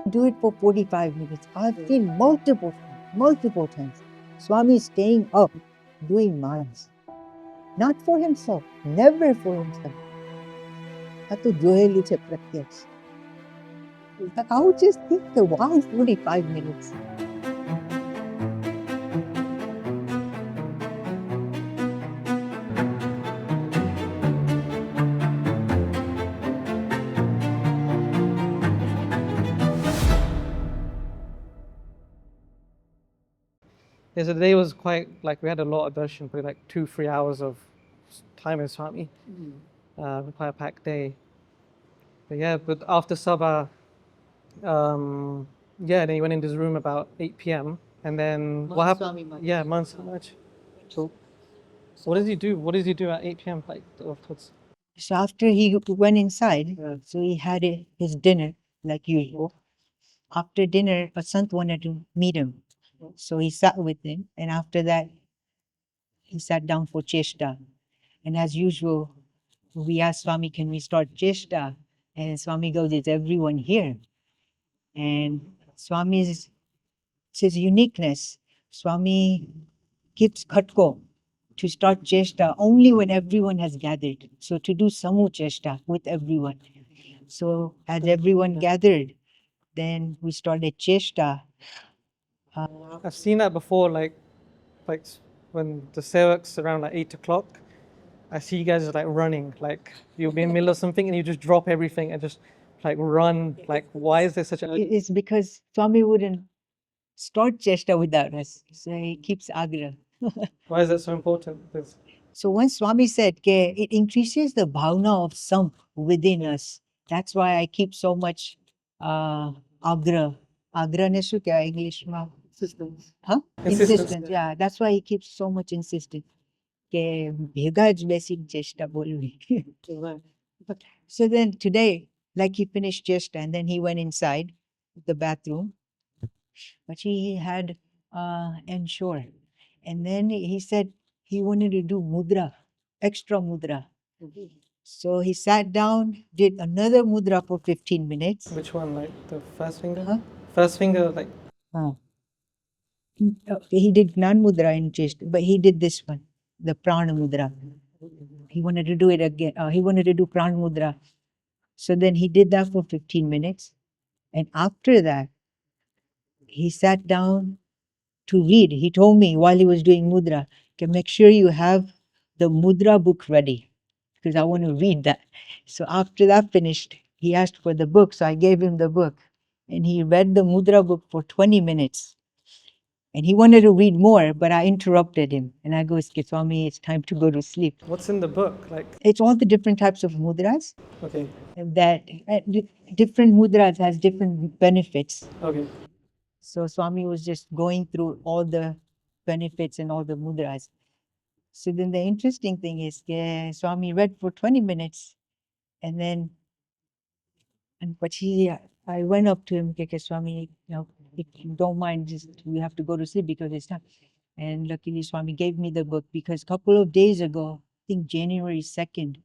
do it for 45 minutes. I've seen multiple times. Swami staying up doing Manas. Not for himself, never for himself. Ato Joheli che pratyaks. I would just think, why 45 minutes? Yeah, so the day was quite, like, we had a lot of darshan, probably like 2-3 hours of time in Swami. Quite a packed day. But yeah, but after Sabha, yeah, then he went into his room about 8 p.m. And then what happened? Swami Maharaj. Yeah, Mahant Swami Maharaj. So what does he do? What does he do at 8 p.m. like afterwards? So after he went inside, so he had his dinner like usual. After dinner, a sant wanted to meet him. So he sat with him, and after that, he sat down for cheshta. And as usual, we asked Swami, can we start cheshta? And Swami goes, is everyone here? And Swami's it's his uniqueness. Swami keeps khatko to start cheshta only when everyone has gathered. So to do samu cheshta with everyone. So as everyone gathered, then we started cheshta. I've seen that before, like when the sevaks around like 8 o'clock, I see you guys like running, like you'll be in the middle of something and you just drop everything and just like run. Like, why is there such a... It's because Swami wouldn't start cheshta without us. So he keeps agra. Why is that so important? Because So when Swami said, ke, it increases the bhavna of samp within us. That's why I keep so much agra. Agra ne shu kya English ma? insistence. Huh? Insistence. Yeah, that's why he keeps so much insistent. Ke bhega j basic cheshta bolvi. So then today, like he finished cheshta and then he went inside the bathroom. But he had ensure. And then he said he wanted to do mudra, extra mudra. So he sat down, did another mudra for 15 minutes. Which one? Like the first finger? Huh? First finger, like... He did Gnan mudra in chest, but he did this one, the prana mudra. He wanted to do it again. He wanted to do prana mudra. So then he did that for 15 minutes. And after that, he sat down to read. He told me while he was doing mudra, okay, make sure you have the mudra book ready because I want to read that. So after that finished, he asked for the book. So I gave him the book and he read the mudra book for 20 minutes. And he wanted to read more, but I interrupted him. And I go, Swami, it's time to go to sleep. What's in the book? Like, it's all the different types of mudras. Okay. That different mudras has different benefits. Okay. So Swami was just going through all the benefits and all the mudras. So then the interesting thing is, Swami read for 20 minutes and then, but I went up to him, Swami, if you don't mind, just we have to go to sleep because it's time. And luckily Swami gave me the book because a couple of days ago, I think January 2nd,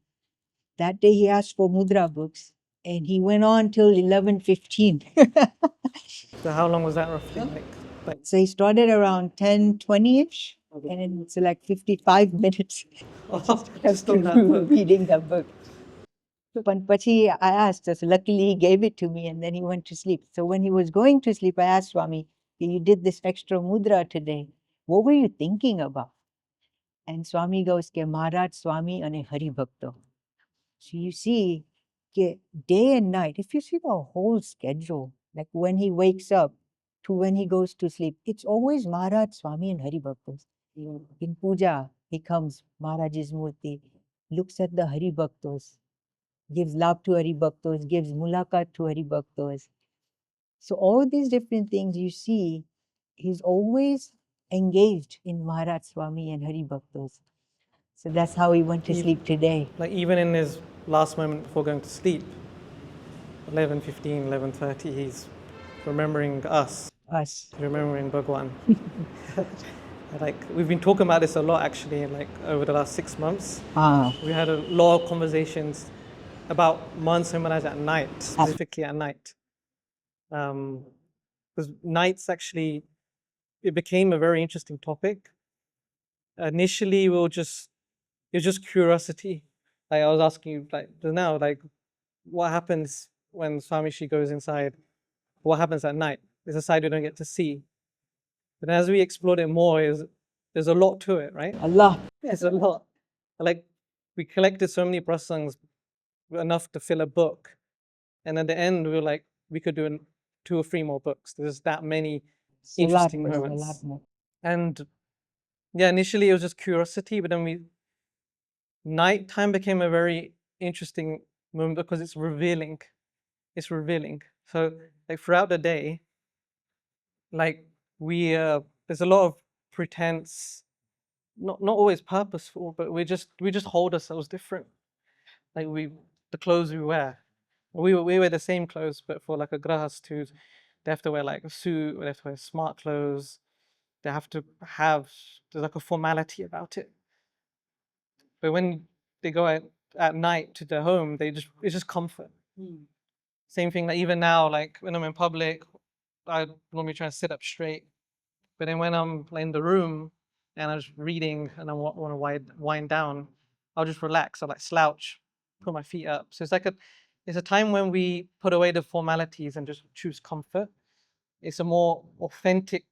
that day he asked for mudra books and he went on till 11:15. So how long was that roughly? Like So he started around 10:20-ish, and it's like 55 minutes just on that book. reading the book. But I asked, so luckily he gave it to me and then he went to sleep. So when he was going to sleep, I asked Swami, you did this extra mudra today. What were you thinking about? And Swami goes, Maharaj Swami ane Hari Bhakto. So you see, day and night, if you see the whole schedule, like when he wakes up to when he goes to sleep, it's always Maharaj Swami and Hari Bhaktos. In puja, he comes, Maharaj's Murti, looks at the Hari Bhaktos, gives love to Hari Bhaktos, gives mulakat to Hari Bhaktos. So all these different things you see, he's always engaged in Maharaj Swami and Hari Bhaktos. So that's how he went to sleep today. Like even in his last moment before going to sleep, 11:15, 11:30, he's remembering us. Remembering Bhagwan. Like we've been talking about this a lot actually, like over the last 6 months. We had a lot of conversations about Mahant Swami Maharaj at night, specifically at night. Because nights actually, it became a very interesting topic. Initially, it was just curiosity. Like I was asking you, like just now, like what happens when Swamishri goes inside? What happens at night? There's a side we don't get to see. But as we explored it more, there's a lot to it, right? Allah. There's a lot. Like we collected so many prasangs, enough to fill a book, and at the end we were like, we could do 2 or 3 more books. There's that many It's a lot, interesting but it's a moments. lot more. And yeah, initially it was just curiosity, but then nighttime became a very interesting moment because it's revealing. It's revealing. So like throughout the day, like there's a lot of pretense, not always purposeful, but we just hold ourselves different. Like the clothes we wear. We wear the same clothes, but for like a grahas too, they have to wear like a suit, they have to wear smart clothes, they have to have, there's like a formality about it. But when they go out at night to their home, it's just comfort. Same thing, like even now, like when I'm in public, I normally try to sit up straight. But then when I'm in the room and I'm just reading and I want to wind down, I'll just relax. I'll like slouch, put my feet up. So it's a time when we put away the formalities and just choose comfort. It's a more authentic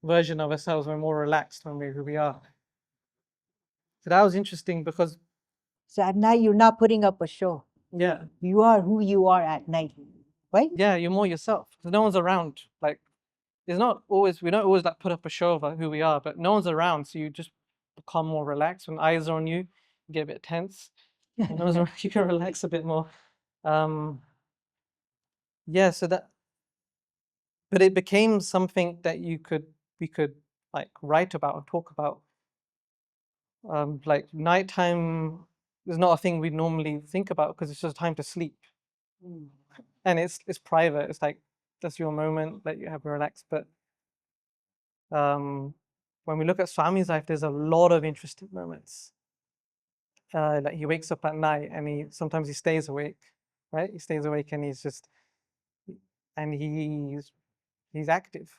version of ourselves. We're more relaxed when we're who we are. So that was interesting because So at night, you're not putting up a show. yeah, You are who you are at night, right? yeah, you're more yourself. Because no one's around. Like we don't always like put up a show of who we are, but no one's around, so you just become more relaxed. When eyes are on you, you get a bit tense. When no one's around, you can relax a bit more. Yeah, but it became something that we could like write about and talk about. Like nighttime is not a thing we normally think about because it's just time to sleep, and it's private. It's like that's your moment, let you have a relax. But when we look at Swami's life, there's a lot of interesting moments. Like he wakes up at night and sometimes he stays awake, right? He stays awake and he's active.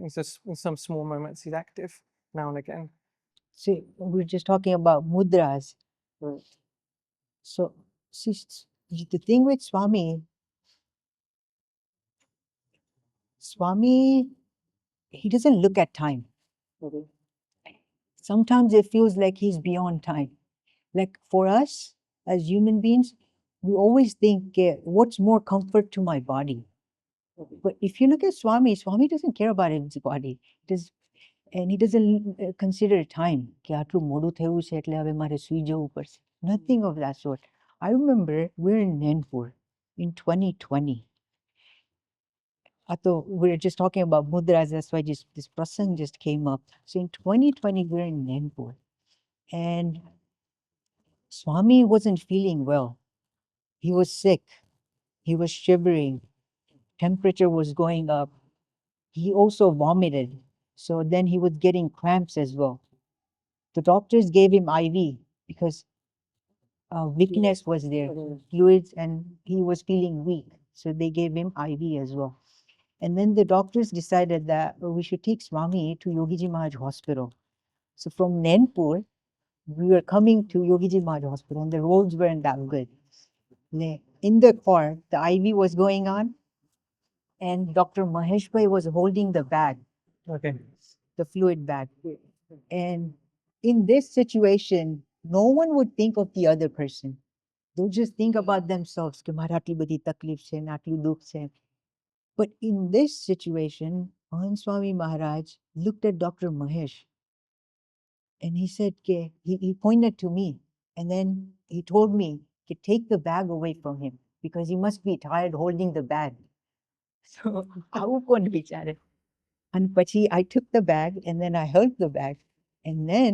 He's just in some small moments he's active now and again. See, we're just talking about mudras. So, see, the thing with Swami, he doesn't look at time. Sometimes it feels like he's beyond time. Like for us as human beings, we always think, what's more comfort to my body? But if you look at Swami doesn't care about his body. And he doesn't consider time. કે આટલું મોડું થયું છે એટલે હવે મારે સુઈ જવું પડશે. Nothing of that sort. I remember we're in Nainpur in 2020. We're just talking about mudras, that's why this prasang just came up. So in 2020, we're in Nainpur. And Swami wasn't feeling well. He was sick. He was shivering. Temperature was going up. He also vomited. So then he was getting cramps as well. The doctors gave him IV because weakness was there, fluids, and he was feeling weak. So they gave him IV as well. And then the doctors decided that we should take Swami to Yogiji Maharaj Hospital. So from Nainpur, we were coming to Yogiji Maharaj Hospital, and the roads weren't that good. In the car, the IV was going on, and Dr. Mahesh Bhai was holding the bag, Okay. the fluid bag. And in this situation, no one would think of the other person. They'll just think about themselves. કે મારે આટલી બધી તકલીફ છે, ને આટલું દુઃખ છે. But in this situation, Mahant Swami Maharaj looked at Dr. Mahesh and he said, he pointed to me and then he told me to take the bag away from him because he must be tired holding the bag. So આવું કોણ વિચારે? And પછી I took the bag and then I held the bag. And then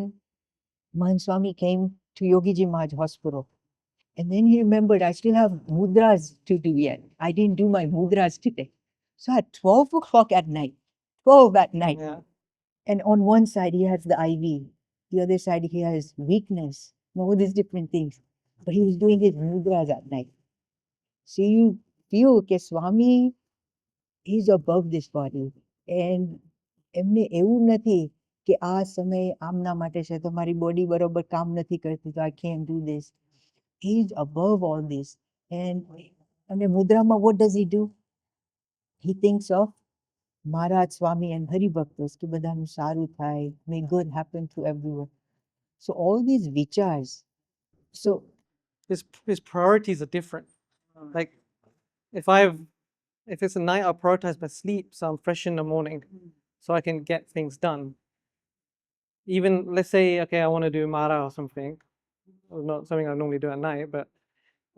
Mahant Swami came to Yogiji Maharaj Hospital. And then he remembered, I still have mudras to do yet. I didn't do my mudras today. So at 12 o'clock at night, 12 at night, Yeah. and on one side he has the IV, the other side he has weakness, all these different things. But he was doing his mudras at night. So you feel, okay, Swami He's above this body. And એમને એવું નથી કે આ સમય આમના માટે છે તો મારી બોડી બરોબર કામ નથી કરતી તો I can't do this. He's above all this. And મુદ્રામાં what does he do? He thinks of Maharaj Swami and Haribhaktas કે બધાનું સારું થાય, may good happen to everyone. So all these vichars. So His priorities are different. Like if it's a night, I'll prioritize my sleep so I'm fresh in the morning, so I can get things done. Even let's say, okay, I want to do Mara or something, or not something I normally do at night, but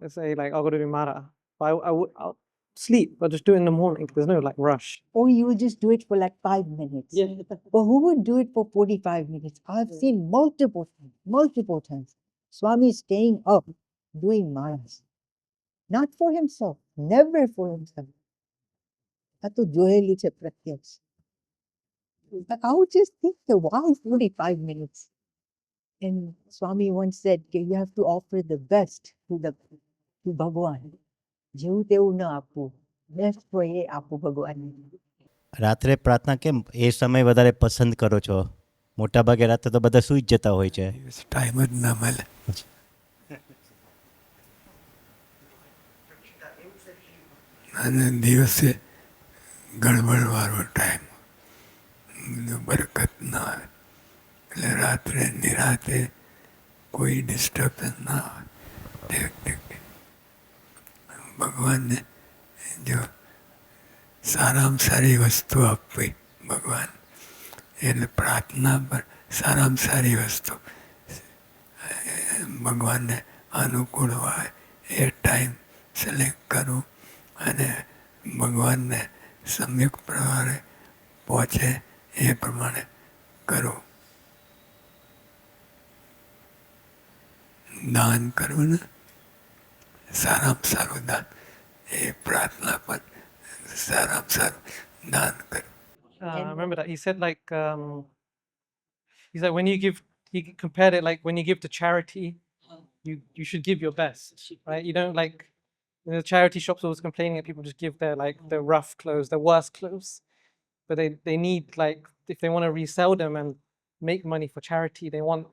let's say like I'll go to do Mara. I'll sleep, but just do it in the morning. There's no like rush. or you will just do it for like 5 minutes. Yeah. But who would do it for 45 minutes? I've seen multiple times. Swami staying up doing maras. Not for himself, never for himself. આ તો જોયેલું છે પ્રત્યક્ષ. But I would just think, why 45 minutes? And Swami once said, you have to offer the best to Bhagwan. જેવું તેવું ન આપવું. Best for એ આપવું ભગવાનને. રાત્રે પ્રાર્થના કેમ એ સમય વધારે પસંદ કરો છો? મોટાભાગે રાત્રે તો બધા સૂઈ જ જતા હોય છે. ટાઈમ જ ના મળે. અને દિવસે ગડબડવાળો ટાઈમ, બરકત ના આવે. એટલે રાત્રે નિરાતે કોઈ ડિસ્ટર્બન્સ ના આવે. ભગવાનને જો સારામાં સારી વસ્તુ આપવી ભગવાન, એટલે પ્રાર્થના પર સારામાં સારી વસ્તુ ભગવાનને અનુકૂળ હોય એ ટાઈમ સિલેક્ટ કરું અને ભગવાનને સમ્યક પ્રમાણે પહોંચે એ પ્રમાણે કરું. દાન કરવું ને સારામાં સારું દાન, એ પ્રાર્થના પર સારામાં સારું દાન કરવું. I remember that he said like he's like when you give, he compared it like when you give to charity, you should give your best, right? You don't like, you know, charity shops always complaining that people just give their rough clothes, their worst clothes, but they need, like, if they want to resell them and make money for charity, they want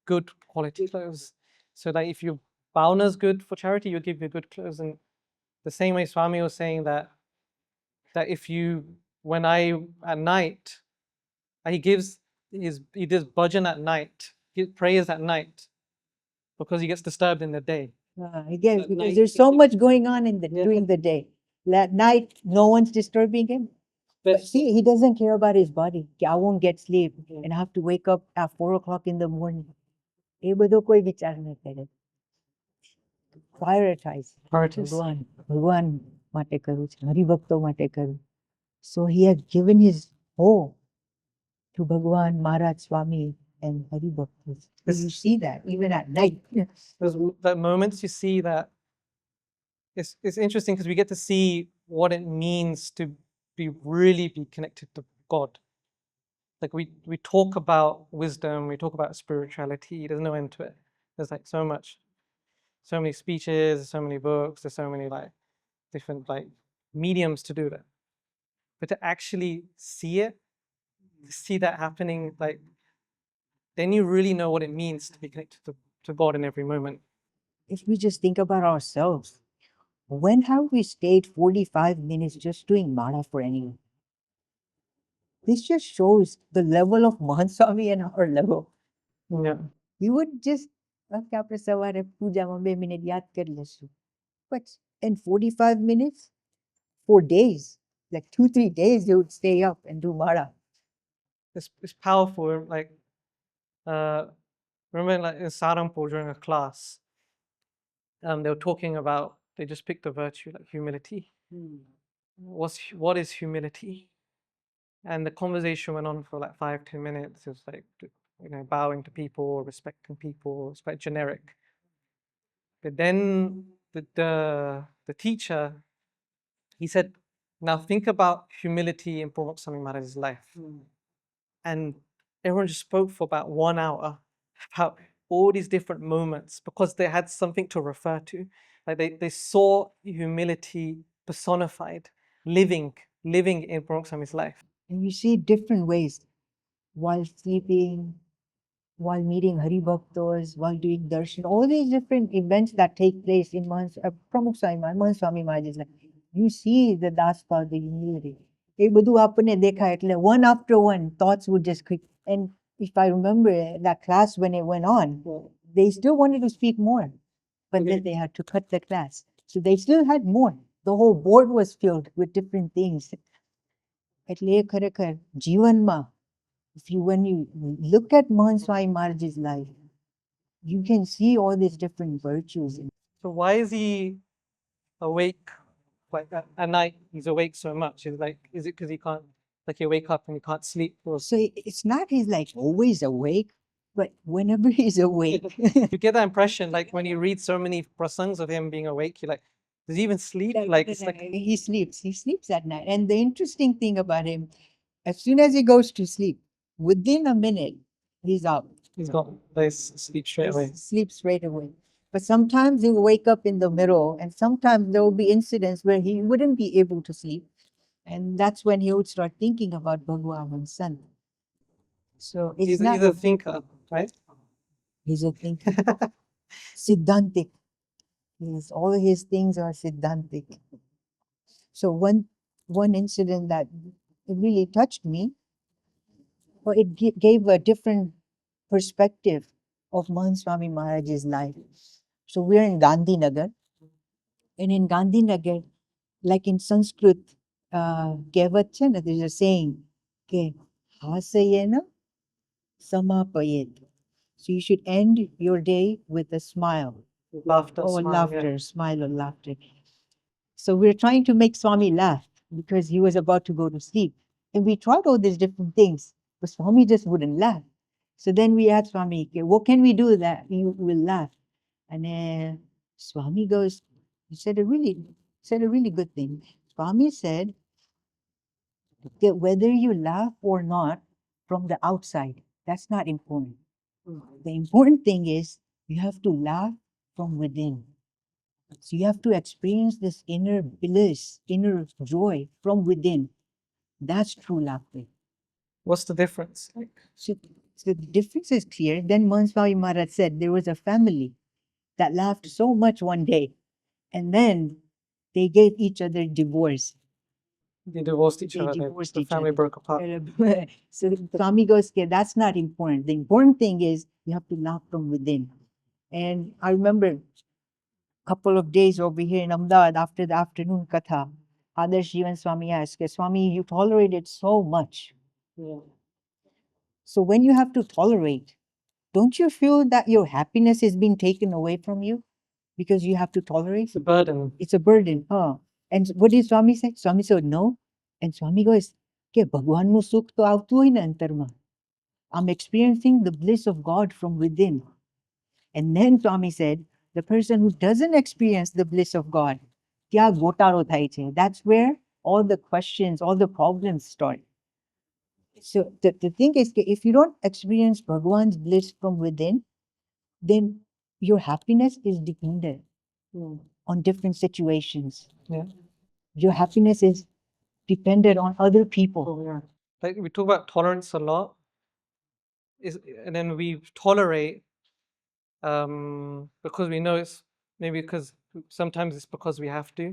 good quality clothes. So like if your bauna's good for charity, you'll give your good clothes. And the same way Swami was saying that if you, when I at night, he does bhajan at night, he prayers at night, because he gets disturbed in the day. Again, because there's so much going on during the day. At night, no one's disturbing him. But see, he doesn't care about his body. I won't get sleep and I have to wake up at 4 o'clock in the morning. એ બધો કોઈ વિચાર ન કરે. Prioritize. ભગવાન માટે કરવું છે, હરિભક્તો માટે કરવું. So he had given his whole to Bhagwan, Maharaj Swami and Haribhaktas. You see that even at night. There's the moments you see that it's interesting because we get to see what it means to really be connected to God. Like we talk about wisdom, we talk about spirituality, there's no end to it. There's like so many speeches, so many books, there's so many like different like mediums to do that. But to actually see it, see that happening, like, then you really know what it means to be connected to God in every moment. If we just think about ourselves, when have we stayed 45 minutes just doing Mara for anyone? This just shows the level of Mahant Swami and our level. Yeah. We would just, okay, આપણે સવારે પૂજામાં 2 minute યાદ કરી લેશું. But in 45 minutes, for days, like 2-3 days, they would stay up and do Mara. It's powerful. Like, remember, like in Sarampur during a class, they were talking about, they just picked a virtue like humility. What is humility? And the conversation went on for like 5-10 minutes. It was like, you know, bowing to people, respecting people. It's quite generic. But then the teacher, he said, now think about humility in Mahant Swami Maharaj's life. And everyone just spoke for about 1 hour about all these different moments because they had something to refer to. Like they saw humility personified, living living in Pramukh Swami's life. And you see different ways while sleeping, while meeting Hari Bhaktos, while doing darshan, all these different events that take place in Pramukh Swami Mahant Swami Maharaj's life. You see the Daspa, the humility. એ બધું આપણને દેખાય એટલે one after one thoughts would just click. And if I remember that class when it went on, they still wanted to speak more, but then they had to cut the class. So they still had more. The whole board was filled with different things. એટલે એ ખરેખર જીવનમાં, when you look at Mahant Swami Maharaj's life, you can see all these different virtues. So why is he awake like at night? He's awake so much. Is it because he can't, like, you wake up and you can't sleep? Or So it's not he's like always awake, but whenever he's awake, you get that impression, like when you read so many prasangs of him being awake, you're like, does he even sleep? Like it's like he sleeps at night. And the interesting thing about him, as soon as he goes to sleep, within a minute, he's out. he's got this sleep straight away. Sleeps straight away. But sometimes he'll wake up in the middle, and sometimes there will be incidents where he wouldn't be able to sleep. And that's when he would start thinking about Bhagwan and Son. So it's He's not a thinker, right? he's a thinker. Siddhantic. Yes, all his things are Siddhantic. So one incident that really touched me, or it gave a different perspective of Mahant Swami Maharaj's life. So we're in Gandhinagar, and in Gandhinagar, like in Sanskrit, kehvat chhe na, there's a saying, ke hasayena samapayet. So you should end your day with a smile. Laughter, Or smile, laughter, yeah. smile or laughter. So we're trying to make Swami laugh because he was about to go to sleep. And we tried all these different things, but Swami just wouldn't laugh. So then we asked Swami, "Okay, what can we do that you will laugh?" And then Swami goes, he said a really good thing. Swami said that whether you laugh or not from the outside, that's not important. The important thing is you have to laugh from within. So you have to experience this inner bliss, inner joy from within. That's true laughter. What's the difference? Like, So the difference is clear. Then Mahant Swami Maharaj said there was a family that laughed so much one day, and then they gave each other divorce. they divorced each They other. divorced The each family other. broke apart. So Swami goes, okay, that's not important. The important thing is you have to laugh from within. And I remember couple of days over here in Ahmedabad after the afternoon katha, Adarsh Jivan Swami asked, Swami, you tolerated so much. So when you have to tolerate, don't you feel that your happiness is being taken away from you because you have to tolerate? It's a burden. It's a burden. And what did Swami say? Swami said, no. And Swami goes, કે ભગવાનનું સુખ તો આવતું હોય ને અંતરમાં. I'm experiencing the bliss of God from within. And then Swami said, the person who doesn't experience the bliss of God, ત્યાં ગોટાળો થાય છે. That's where all the questions, all the problems start. So the thing is, if you don't experience Bhagwan's bliss from within, then your happiness is dependent on different situations. Yeah. Your happiness is dependent on other people. Like we talk about tolerance a lot, and then we tolerate because we know it's maybe because sometimes it's because we have to,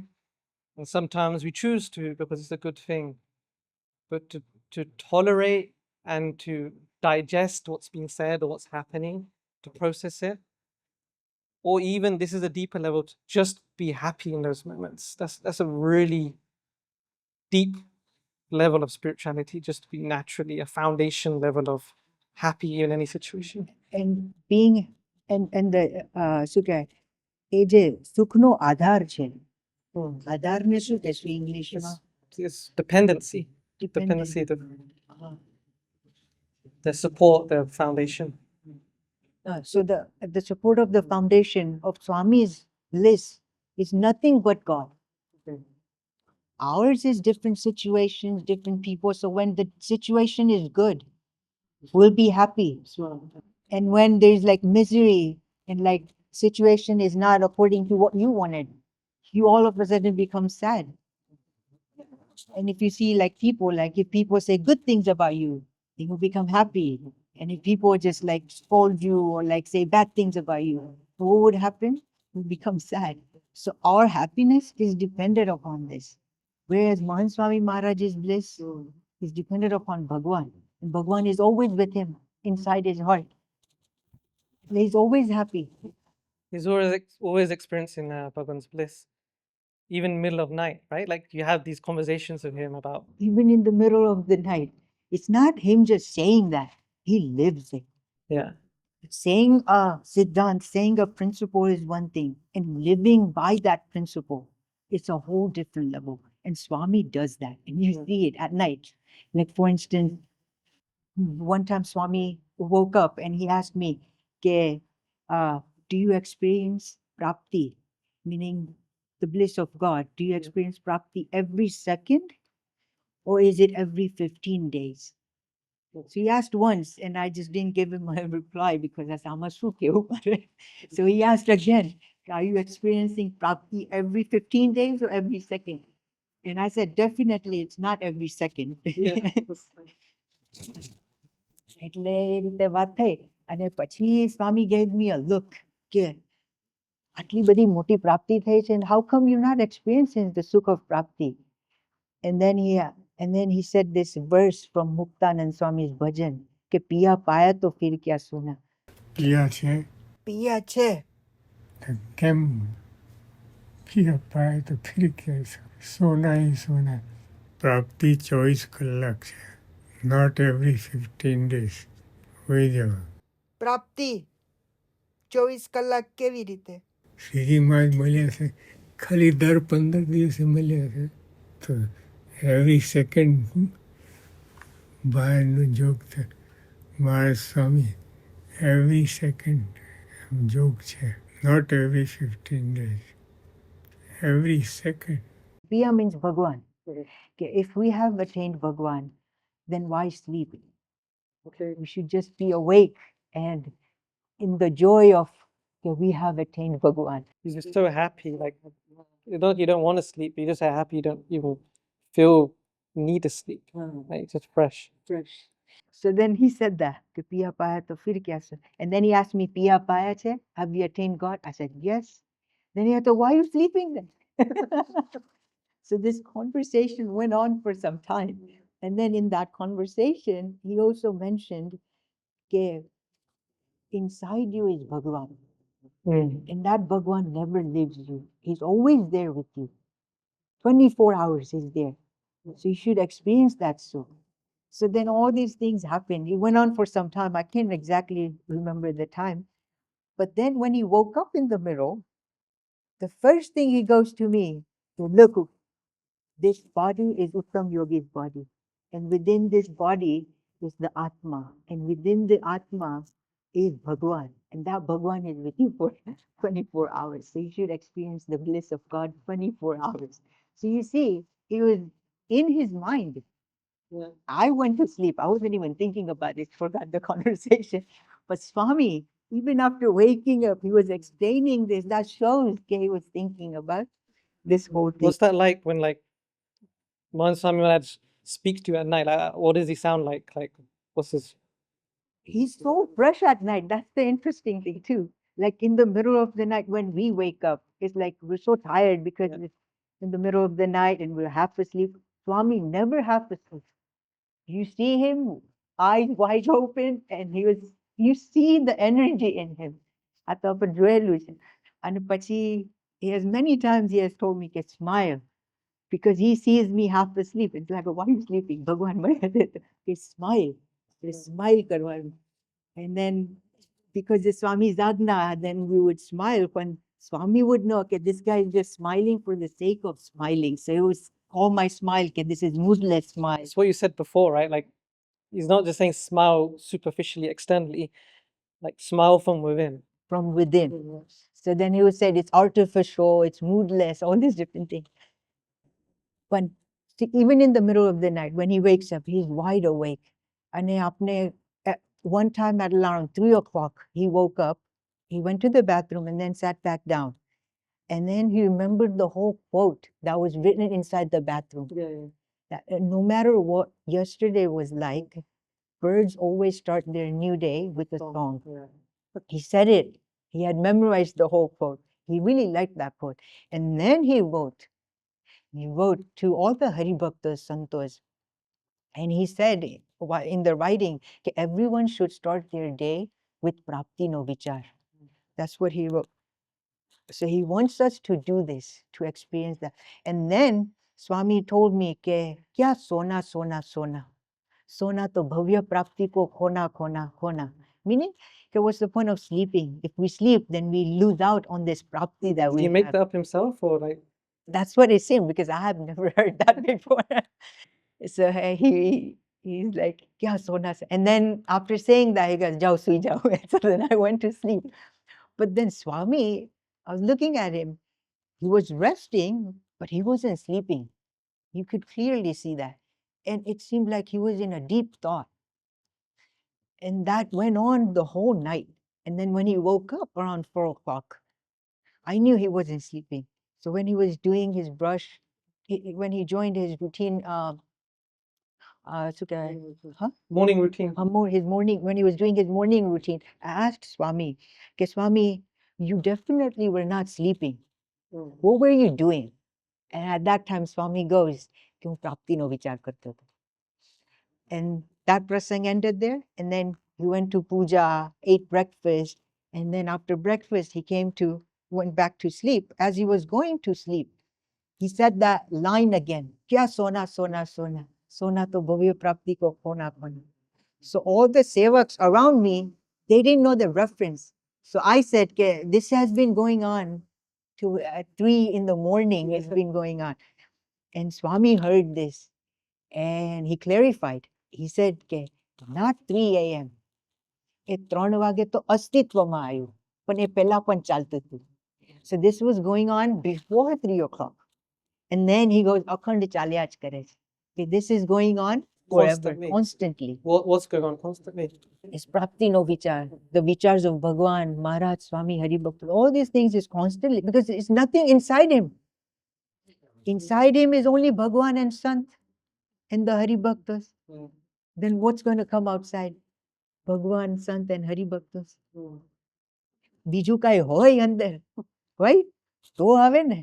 and sometimes we choose to because it's a good thing. But to tolerate and to digest what's being said or what's happening, to process it, or even this is a deeper level, to just be happy in those moments. That's a really deep level of spirituality, just to be naturally a foundation level of happy in any situation. And being and the શું કહેવાય એ જે સુખનો આધાર છે, આધારને શું કહેશું ઇંગ્લિશમાં? It's dependency. Dependency, the support, the foundation. So the support of the foundation of Swami's bliss is nothing but God. Ours is different situations, different people. So when the situation is good, we'll be happy. And when there's like misery and like situation is not according to what you wanted, you all of a sudden become sad. And if you see like people, like if people say good things about you, you will become happy. And if people just like scold you or like say bad things about you, what would happen? You become sad. So our happiness is dependent upon this. Whereas Mahant Swami Maharaj's bliss is dependent upon Bhagwan. And Bhagwan is always with him inside his heart. He's always happy. He's always experiencing Bhagwan's bliss, even middle of night, right? Like you have these conversations with him about. Even in the middle of the night. It's not him just saying that. He lives it. Yeah. Saying a siddhant, saying a principle is one thing, and living by that principle, it's a whole different level. And Swami does that, and you see it at night. Like for instance, one time Swami woke up and he asked me, "Ke, do you experience prapti, meaning the bliss of God? Do you experience prapti every second, or is it every 15 days?" So he asked once, and I just didn't give him a reply because that's So he asked again, "Are you experiencing prapti every 15 days or every second?" And I said, "Definitely, it's not every second." એટલે એ રીતે વાત થઈ અને પછી સ્વામી gave me a look કે આટલી બધી મોટી પ્રાપ્તિ થઈ છે, and how come you're not experiencing the sukh of prapti? And then he said this verse from Muktanand Swami's bhajan કે પિયા પાયા તો ફિર ક્યા સુના. पिया છે પિયા છે તો કેમ पिया पाए तो फिर क्या सोना ही सोना प्राप्ति 24 કલાક છે નોટ એવરી 15 days હોઈ જવા પ્રાપ્તિ 24 કલાક કેવી રીતે? શ્રીજીમાં જ મળ્યા છે ખાલી દર 15 દિવસે મળ્યા છે તો એવરી સેકન્ડ બહારનું જોગ છે મહારાજ સ્વામી એવરી સેકન્ડ જોગ છે not every 15 days every second. Piya means Bhagwan. Okay, if we have attained Bhagwan, then why sleep? Okay. We should just be awake and in the joy of okay, we have attained Bhagwan. He's just so happy. Like you don't want to sleep. You're just so happy you don't even feel need to sleep. Like it's just fresh. Fresh. So then he said that, "Ke piya paya to fir kya sir?" And then he asked me, "Piya paya che? Have you attained God?" I said, "Yes." Then he said, "Why are you sleeping then?" So this conversation went on for some time. And then in that conversation, he also mentioned that inside you is Bhagwan. And that Bhagwan never leaves you. He's always there with you. 24 hours he's there. So you should experience that soul. So then all these things happened. It went on for some time. I can't exactly remember the time. But then when he woke up in the middle, the first thing he goes to me, "Look, this body is Uttamyogi's body. And within this body is the Atma. And within the Atma is Bhagwan. And that Bhagwan is with you for 24 hours. So you should experience the bliss of God 24 hours." So you see, he was in his mind. Yeah. I went to sleep. I wasn't even thinking about it, forgot the conversation. But Swami, even after waking up, he was explaining this. That shows he was thinking about this whole thing. What's that like when like Mahant Swami Maharaj speaks to you at night? Like, what does he sound like? Like what's his? He's so fresh at night. That's the interesting thing too. Like in the middle of the night when we wake up, it's like we're so tired because Yeah. it's in the middle of the night and we're half asleep. Swami never half asleep. You see him, eyes wide open, and you see the energy in him. આ તો આપણે જોયેલું છે. અને પછી he has many times he has told me to smile because he sees me half asleep. It's like, "Why are you sleeping?" ભગવાન મને કે smile. Smile કરવાનું. And then because the Swami's Agna, then we would smile when Swami would know, okay, this guy is just smiling for the sake of smiling. So he was call my smile, okay, this is moodless smile. It's what you said before, right? Like he's not just saying smile superficially, externally, like smile from within. From within. So then he would say it's artificial, it's moodless, all these different things. But see, even in the middle of the night, when he wakes up, he's wide awake. And at one time at around 3 o'clock, he woke up, he went to the bathroom and then sat back down. And then he remembered the whole quote that was written inside the bathroom. Yeah. that no matter what yesterday was like, birds always start their new day with a song. Yeah. He said it. He had memorized the whole quote. He really liked that quote. And then he wrote to all the Hari Bhaktas, Santos, and he said in the writing, everyone should start their day with Prapti no Vichar. That's what he wrote. So he wants us to do this, to experience that. And then Swami told me, kya sona, sona, sona. Sona to bhavya prapti ko khona, khona, khona. Meaning, what's the point of sleeping? If we sleep, then we lose out on this prapti that Did we he make have. that up himself or like? That's what it seemed, because I have never heard that before. So he's like, kya sona. And then after saying that, he goes, jao sui jao. So then I went to sleep. But then Swami, I was looking at him. He was resting, but he wasn't sleeping. You could clearly see that. And it seemed like he was in a deep thought. And that went on the whole night. And then when he woke up around 4 o'clock, I knew he wasn't sleeping. So when he was doing his brush, when he joined his routine, Morning routine. his morning, when he was doing his morning routine, I asked Swami, okay, Swami, you definitely were not sleeping. What were you doing? And at that time, Swami goes, "Kyun prapti no vichar karta tha?" And that prasang ended there. And then he went to puja, ate breakfast. And then after breakfast, went back to sleep. As he was going to sleep, he said that line again, Kya sona, sona, sona. Sona to bhavya prapti ko khona, khona. So all the sevaks around me, they didn't know the reference. So I said, this has been going on to 3 in the morning. It's been going on. And Swami heard this and he clarified. He said, not 3 a.m. એ 3 વાગે તો અસ્તિત્વમાં આવ્યું, પણ એ પહેલા પણ ચાલતું હતું. So this was going on before 3 o'clock. And then he goes, અખંડ ચાલ્યા જ કરે છે. Okay, this is going on forever, constantly. What's going on constantly? It's prapti no vichar, the vichars of Bhagwan, Maharaj, Swami, Hari Bhakta, all these things is constantly, because it's nothing inside him. Inside him is only Bhagwan and Sant and the Hari Bhaktas. Then what's going to come outside? Bhagwan, Sant and Hari Bhaktas. બીજું કાંઈ હોય અંદર, right? તો આવે ને.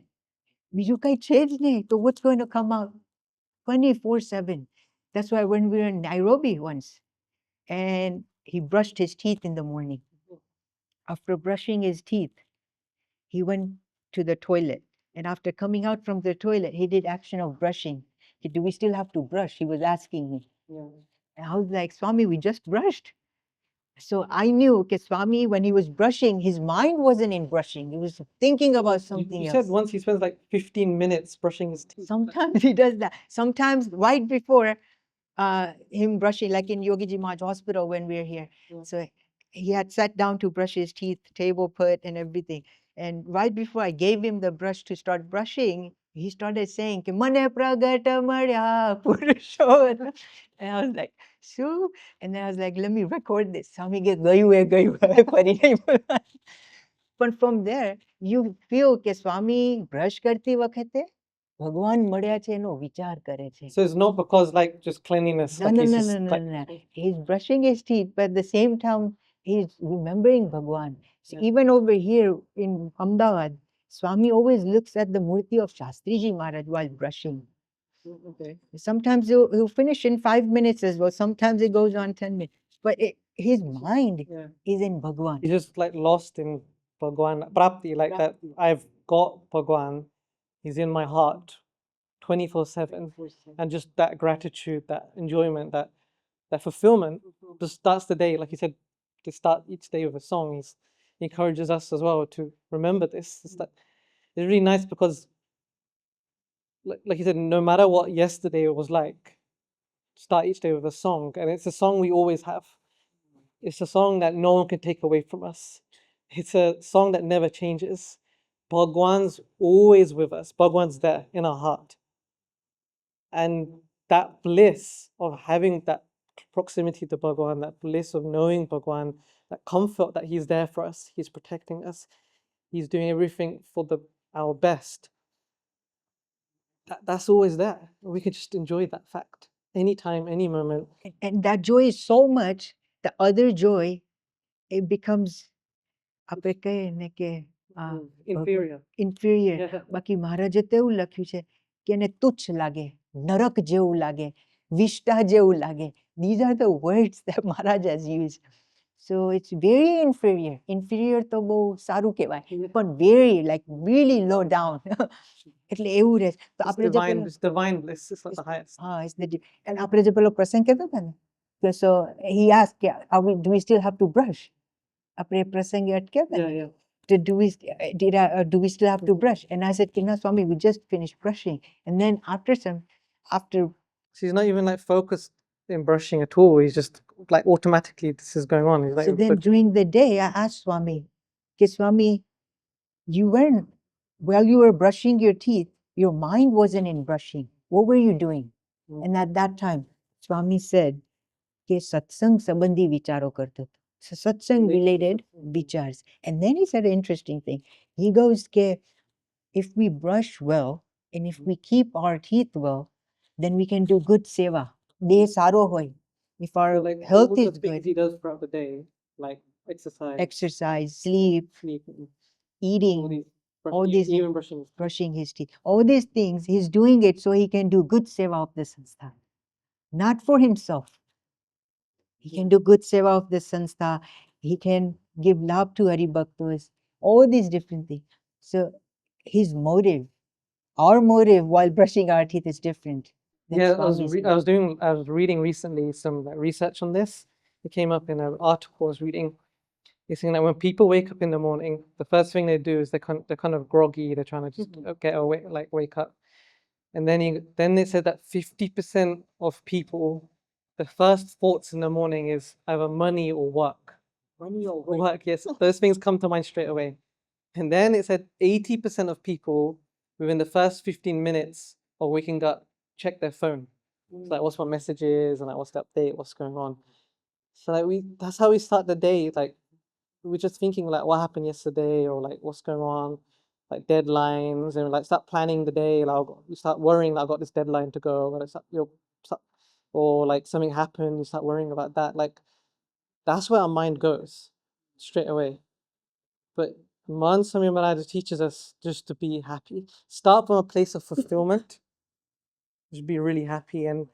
બીજું કાંઈ છે જ નહીં. તો what's going to come out? 24/7. That's why when we were in Nairobi once, and he brushed his teeth in the morning. After brushing his teeth, he went to the toilet. And after coming out from the toilet, he did action of brushing. Do we still have to brush? He was asking me. Yeah. And I was like, Swami, we just brushed. So I knew, okay, Swami, when he was brushing, his mind wasn't in brushing. He was thinking about something You else. said once he spends like 15 minutes brushing his teeth. Sometimes he does that. Sometimes right before him brushing, like in Yogiji Maharaj Hospital when we were here. So he had sat down to brush his teeth, table put and everything. And right before I gave him the brush to start brushing, he started saying, Mane pragata marya purushottam. And I was like, Shoo? And then I was like, let me record this. Swami ke gayu hai, fari nahi bola. But from there, you feel કે સ્વામી brush કરતી વખતે ભગવાન મળ્યા છે એનો વિચાર કરે છે. So it's not because like just cleanliness. No, like no, he's no, just, no, no, like, no. He's brushing his teeth, but at the same time, he's remembering Bhagwan. So Yeah. even over here in Ahmedabad, Swami always looks at the murti of Shastriji Maharaj while brushing. Okay. Sometimes he'll finish in 5 minutes as well. Sometimes it goes on 10 minutes. But his mind Yeah. is in Bhagwan. He's just like lost in Bhagwan, Prapti, like that. I've got Bhagwan. He's in my heart 24/7. And just that gratitude, that enjoyment, that fulfillment just starts the day. Like you said, to start each day with a song. He encourages us as well to remember this. It's really nice because, like you said, no matter what yesterday was like, start each day with a song. And it's a song we always have. It's a song that no one can take away from us. It's a song that never changes. Bhagwan's always with us. Bhagwan's there in our heart. And that bliss of having that proximity to Bhagwan, that bliss of knowing Bhagwan, that comfort that he's there for us, he's protecting us, he's doing everything for our best. that's always there. We can just enjoy that fact anytime, any moment. And that joy is so much, the other joy, it becomes આપણે કહીએ ને કે Inferior. inferior. Yeah. બાકી મહારાજે તો એવું લખ્યું છે કે એને તુચ્છ લાગે, નરક જેવું લાગે, વિષ્ટા જેવું લાગે. These are the words that Maharaj has used. So it's very inferior. Inferior તો બહુ સારું કહેવાય, પણ very like really low down. એટલે એવું રહે. તો It's આપણે જે divine, પેલો it's divine bliss. It's like the highest. it's and આપણે જે પેલો પ્રસંગ કહેતો હતા ને, so he asked, do we still have to brush? આપણે પ્રસંગે અટક્યા હતા Yeah, ને? yeah. Do we still have to brush? And I said, no, Swami, we just finished brushing. And then after So he's not even like focused in brushing at all. He's just like automatically this is going on. He's like, so then during the day, I asked Swami, okay, Swami, you weren't, while you were brushing your teeth, your mind wasn't in brushing. What were you doing? And at that time, Swami said, કે સત્સંગ સંબંધી વિચારો કરતો હતો. So satsang related vichars. And then he said an interesting thing. He goes, ke, if we brush well and if we keep our teeth well, then we can do good seva. Deh saro hoy. If our like health all is the things good, he does throughout the day, like exercise, sleep, sleep, eating, all these, even brushing. brushing his teeth, all these things, he's doing it so he can do good seva of the sanstha, not for himself. He can do good seva of the sanstha. He can give love to Hari Bhaktas, all these different things. So his motive, our motive while brushing our teeth is different. than Yeah, Swami's I was reading recently some like, research on this. It came up in an article I was reading. It's saying that when people wake up in the morning, the first thing they do is they're kind of groggy. They're trying to just get away, like wake up. And then it said that 50% of people, the first thoughts in the morning is either money or work. Money or Work, yes. Those things come to mind straight away. And then it said 80% of people within the first 15 minutes of waking up check their phone. It's like, what's my messages and like, what's the update, what's going on. So like that's how we start the day. Like we're just thinking like what happened yesterday or like what's going on, like deadlines, and like start planning the day. Like you start worrying like I got this deadline to go, or like something happened, you start worrying about that. Like that's where our mind goes straight away. But Mahant Swami Maharaj teaches us just to be happy. Start from a place of fulfillment. Just be really happy. And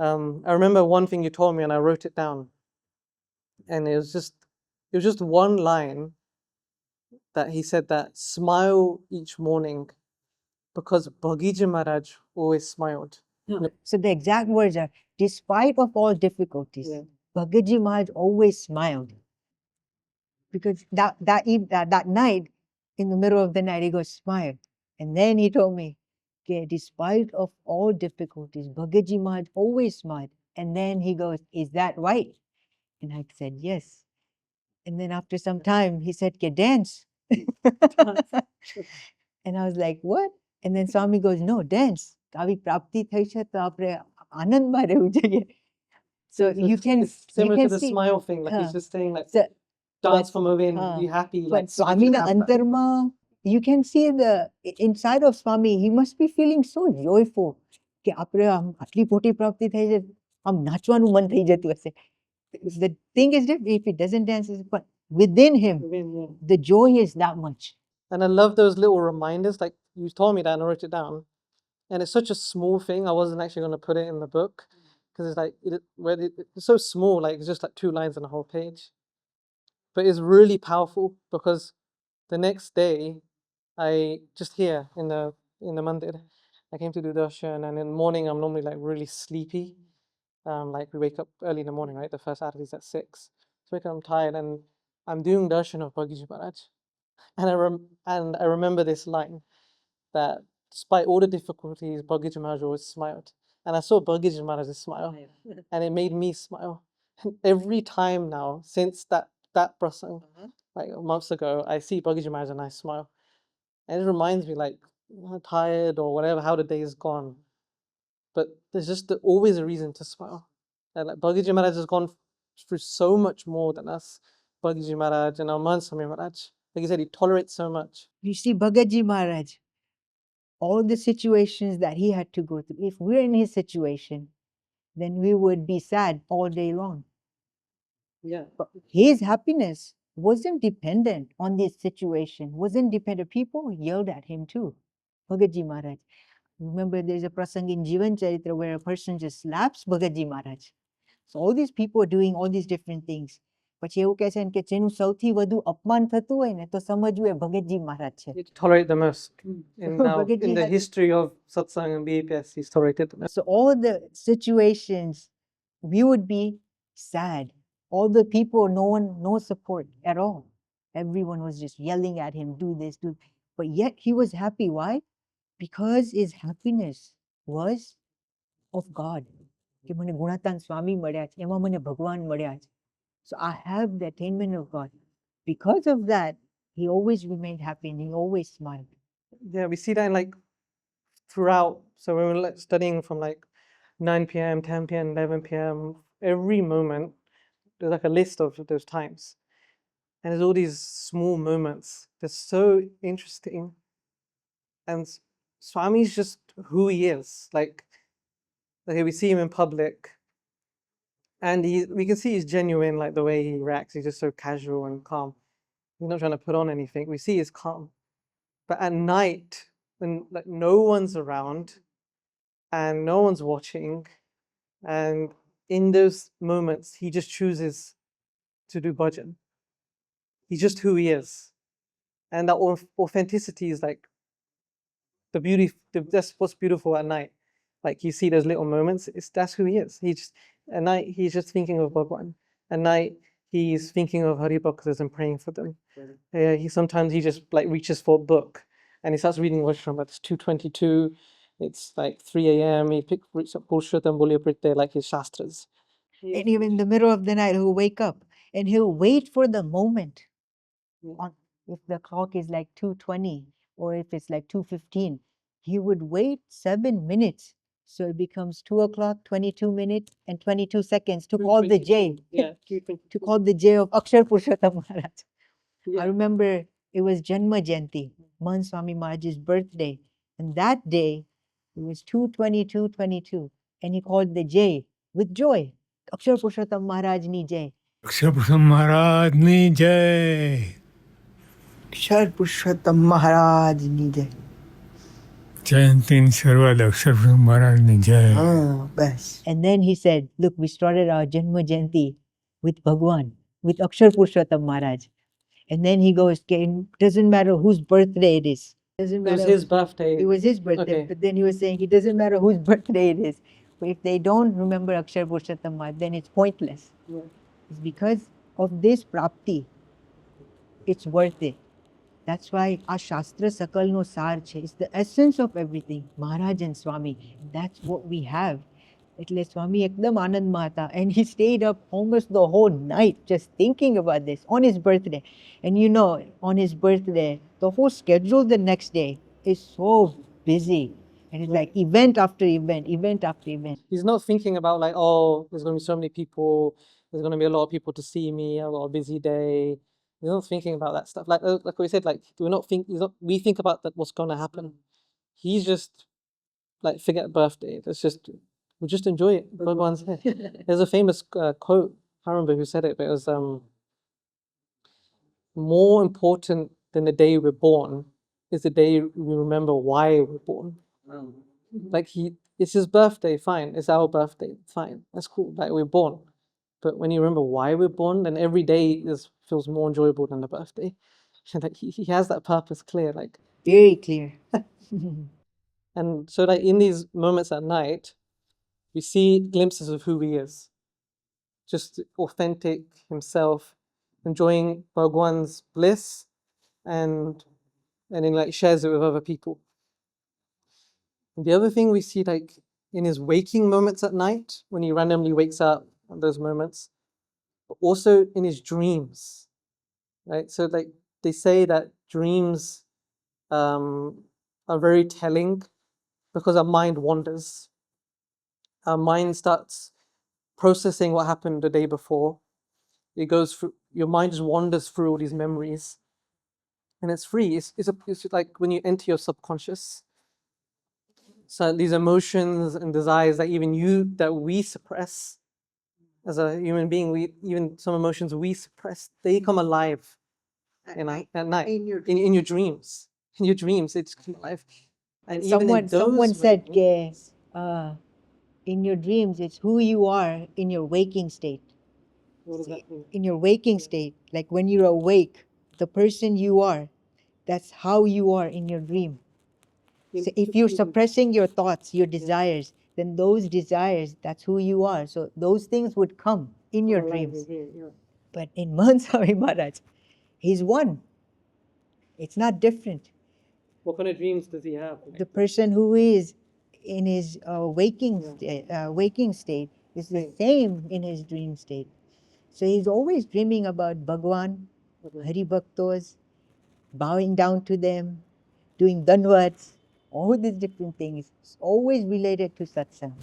I remember one thing you told me, and I wrote it down. And it was just one line that he said that smile each morning because Bhagiji Maharaj always smiled. So the exact words are, despite of all difficulties, Yeah. Bhagaji Maharaj always smiled. Because that night, in the middle of the night, he goes, smile. And then he told me, okay, despite of all difficulties, Bhagaji Maharaj always smiled. And then he goes, is that right? And I said, yes. And then after some time, he said, okay, dance. And I was like, what? And then Swami goes, no, dance. આવી પ્રાપ્તિ થઈ છે તો આપણે આનંદમાં રહેવું જોઈએ. So you can It's similar you can to the see, smile thing. Like he's huh. just saying like So, dance from within, huh. be happy. but Like Swamina have that. Antarma, you can see the inside of Swami, he must be feeling so joyful. કે આપણે આમ આટલી મોટી પ્રાપ્તિ થઈ છે, આમ નાચવાનું મન થઈ જતું હશે. The thing is that if he doesn't dance, but within him, Within, yeah. the joy is that much. And I love those little reminders. Like you told me that and I wrote it down. And it's such a small thing. I wasn't actually going to put it in the book because it's like it's so small. Like it's just like 2 lines on a whole page. But it's really powerful because the next day, I just here in the mandir, I came to do darshan, and in the morning I'm normally like really sleepy. Like we wake up early in the morning, right? The first arati is at 6. So wake up, I'm tired, and I'm doing darshan of Bhagiji Maharaj, and I remember this line that despite all the difficulties, Bhagiji Maharaj always smiled, and I saw Bhagiji Maharaj's smile, and it made me smile. And every time now since that prasang, like months ago, I see Bhagiji Maharaj and I smile. And it reminds me like I'm tired or whatever, how the day is gone. But there's just always a reason to smile. And like Bhagiji Maharaj has gone through so much more than us. Bhagiji Maharaj and our Mahant Swami Maharaj. Like you said, he tolerates so much. You see Bhagaji Maharaj, all the situations that he had to go through. If we're in his situation, then we would be sad all day long. Yeah. But his happiness wasn't dependent on this situation, wasn't dependent. People yelled at him too. Bhagatji Maharaj. Remember, there's a prasang in Jivan Charitra where a person just slaps Bhagatji Maharaj. So all these people are doing all these different things. પછી એવું કહે છે ને કે જેનું સૌથી વધુ અપમાન થતું હોય ને તો સમજવું એ ભગતજી મહારાજ છે. You tolerate the most. Now, Bhagatji in the had- history of satsang and BAPS, he's tolerated the most. So all the situations, we would be sad. All the people, no support at all. Everyone was just yelling at him, do this, do. But yet he was happy. Why? Because his happiness was of God. કે મને ગુણાતાન સ્વામી મળ્યા છે, એમાં મને ભગવાન મળ્યા છે. So I have the attainment of God. Because of that, he always remained happy and he always smiled. Yeah, we see that in like throughout. So when we're like studying from like 9 p.m., 10 p.m., 11 p.m., every moment, there's like a list of those times. And there's all these small moments. They're so interesting. And Swami's just who he is. Like, okay, we see him in public. And we can see he's genuine, like the way he reacts. He's just so casual and calm. He's not trying to put on anything. We see he's calm. But at night, when like no one's around and no one's watching, and in those moments, he just chooses to do bhajan. He's just who he is. And that authenticity is like the beauty, that's what's beautiful at night. Like you see those little moments, that's who he is. At night, he's just thinking of Bhagwan. At night, he's thinking of Hari Bhaktas and praying for them. Sometimes he just like reaches for a book and he starts reading Vaishnava. It's 2:22. It's like 3 a.m. He picks up Purushottam Bolyapritte, like his shastras. And even in the middle of the night, he'll wake up and he'll wait for the moment. On, if the clock is like 2:20 or if it's like 2:15, he would wait 7 minutes. So it becomes 2 o'clock, 22 minutes and 22 seconds to call the J. Yeah, To call the J of Aksharpith Maharaj. Yeah. I remember it was Janma Jayanti, Mahant Swami Maharaj's birthday. And that day, it was 2:22:22. And he called the J with joy. Aksharpith Maharaj ni Jai. અક્ષરપુરુષોત્તમ મહારાજની જય. Aksharpith Maharaj ni Jai. જયંતીની શરૂઆત અક્ષરપુરુષોત્તમ મહારાજની જય. Best. And then he said, look, we started our Janma Jayanti with Bhagwan, with Aksharpith Maharaj. And then he goes, okay, it doesn't matter whose birthday it is. Doesn't It was matter. his birthday. It was his birthday. Okay. But then he was saying it doesn't matter whose birthday it is. But if they don't remember Aksharpith Maharaj, then it's pointless. Yeah. It's because of this prapti. It's worth it. That's why our Shastra Sakalno Sar che. It's the essence of everything. Maharaj and Swami. That's what we have. એટલે સ્વામી એકદમ આનંદમાં હતા. And he stayed up almost the whole night just thinking about this on his birthday. And you know, on his birthday, the whole schedule the next day is so busy. And it's like event after event, event after event. He's not thinking about like, oh, there's going to be so many people. There's going to be a lot of people to see me. I've got a busy day. He's not thinking about that stuff. Like we said, like we think about that what's going to happen. He's just like, forget birthday. We'll just enjoy it. Bhagwan's here. There's a famous quote. I don't remember who said it, but it was more important than the day we're born is the day we remember why we're born. Like it's his birthday, fine. It's our birthday, fine. That's cool. Like we're born. But when you remember why we're born, then every day feels more enjoyable than the birthday. Like he has that purpose clear. Like Very clear. and so like in these moments at night, we see glimpses of who he is. Just authentic himself, enjoying Bhagwan's bliss and then like shares it with other people. And the other thing we see like in his waking moments at night, when he randomly wakes up at those moments, but also in his dreams, right? So like they say that dreams are very telling because our mind wanders. Our mind starts processing what happened the day before. It goes through, your mind just wanders through all these memories. And it's free. It's like when you enter your subconscious, so these emotions and desires that we suppress as a human being, even some emotions we suppress, they come alive at night. In your dreams. In your dreams, it's come alive. And even in Someone those said, moments, in your dreams, it's who you are in your waking state. what does that mean? In your waking state, like when you're awake, the person you are, that's how you are in your dream. So if you're suppressing your thoughts, your desires, then those desires, that's who you are. So those things would come in your dreams. But in Mahant Swami Maharaj, he's one. It's not different. What kind of dreams does he have? The person who is in his waking state is the same in his dream state. So he's always dreaming about Bhagwan, Hari Bhaktos, bowing down to them, doing danvats, all these different things. It's always related to satsang.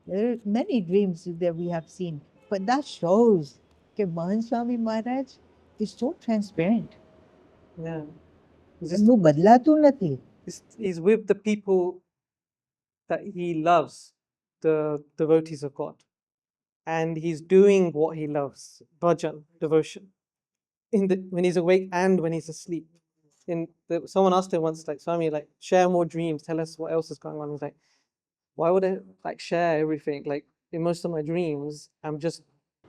There are many dreams that we have seen, but that shows that Mahant Swami Maharaj is so transparent. Yeah. એમનું બદલાતું નથી. He's with the people that he loves, the devotees of God. And he's doing what he loves, bhajan, devotion, when he's awake and when he's asleep. Someone asked him once, like, Swami, like, share more dreams, tell us what else is going on. He's like, why would I like share everything? Like, in most of my dreams, I'm just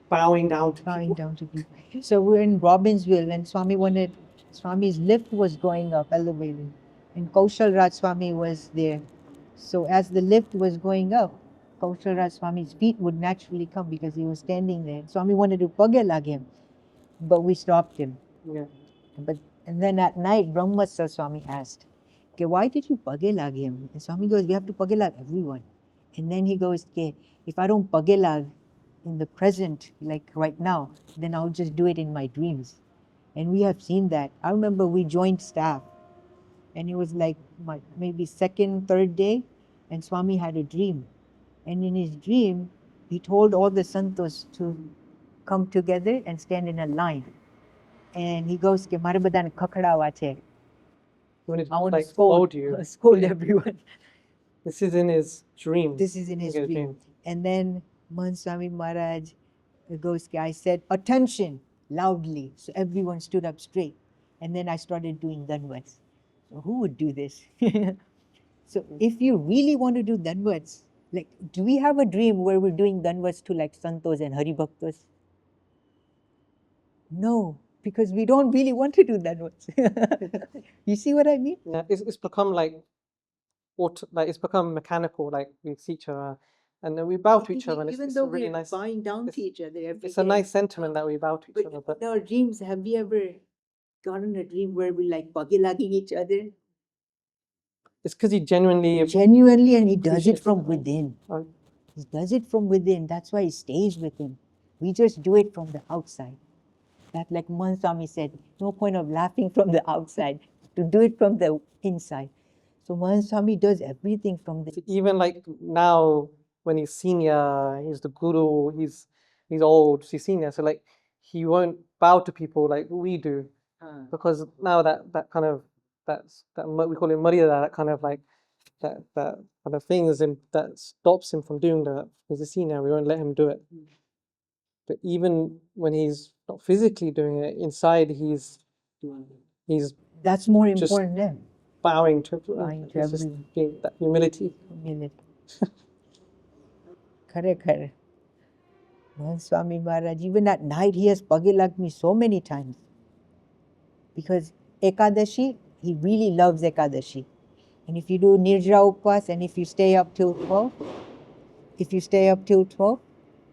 bowing down to people. So we're in Robbinsville, and Swami's lift was going up, elevated, and Kaushal Raj Swami was there. So as the lift was going up, Kaushal Raj Swami's feet would naturally come because he was standing there. Swami wanted to page lag him, but we stopped him. Yeah. And then at night, Brahmasa Swami asked, okay, why did you page lag him? And Swami goes, we have to page lag everyone. And then he goes, okay, if I don't page lag in the present, like right now, then I'll just do it in my dreams. And we have seen that. I remember we joined staff, and it was like maybe second, third day, and Swami had a dream. And in his dream, he told all the santos to come together and stand in a line. And he goes, "Ke mare badane khakdawa che." When it's I want to like scold you. scold everyone. This is in his dream. This is in his dream. And then Mahant Swami Maharaj goes, I said, attention, loudly. So everyone stood up straight. And then I started doing danvats. So who would do this? So if you really want to do danvats, like, do we have a dream where we're doing danvats to like santos and hari bhaktas? No, because we don't really want to do danvats. You see what I mean? Yeah, it's become like it's become mechanical. Like we see each other, and then we bow to each other. And Even it's though a really we're nice, bowing down to each other every it's a day. nice sentiment that we bow to each other. But But in our dreams, have we ever gotten a dream where we like page-lagging each other? it's because he genuinely And he does it appreciates from it. within. Oh. He does it from within. That's why he stays with him. We just do it from the outside. That, like Mahant Swami said, no point of laughing from the outside, to do it from the inside. So Mahant Swami does everything from the Even like now, when he's senior, he's the guru. He's old. He's senior, so like he won't bow to people like we do, because now that kind of that we call it maryada, that kind of like that kind of thing is him that stops him from doing that. He's a senior. We won't let him do it. But even when he's not physically doing it, inside he's that's more just important than bowing to Bowing to it's just everyone. being that humility. minute. Khare. Mahant Swami Maharaj, even at night, he has page-lagged me so many times. Because Ekadashi, he really loves Ekadashi. And if you do Nirjala Upas and if you stay up till 12,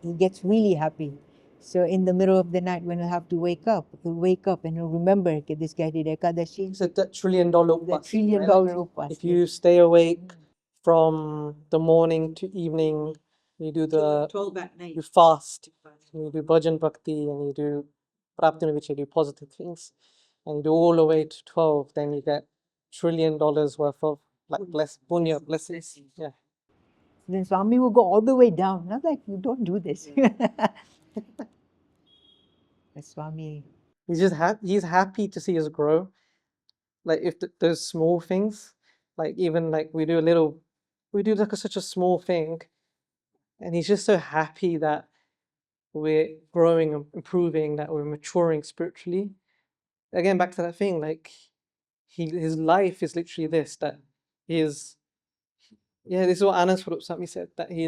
he gets really happy. So in the middle of the night when he'll have to wake up and he'll remember, okay, this guy did Ekadashi. It's a $1 trillion upas. The $1 trillion upas. If you stay awake from the morning to evening, you do the 12 at night. you fast, you do bhajan bhakti, and you do prapti, which you do positive things, and you do all the way to 12, then you get $1 trillion worth of like punya blessings. Yeah. Then Swami will go all the way down. Not like, you don't do this. Swami. He's happy to see us grow. Like if there's small things, Like even like we do like such a small thing, and he's just so happy that we're growing and improving, that we're maturing spiritually. Again, back to that thing, like his life is literally this, that he is, yeah, this is what Anand Swami said, that he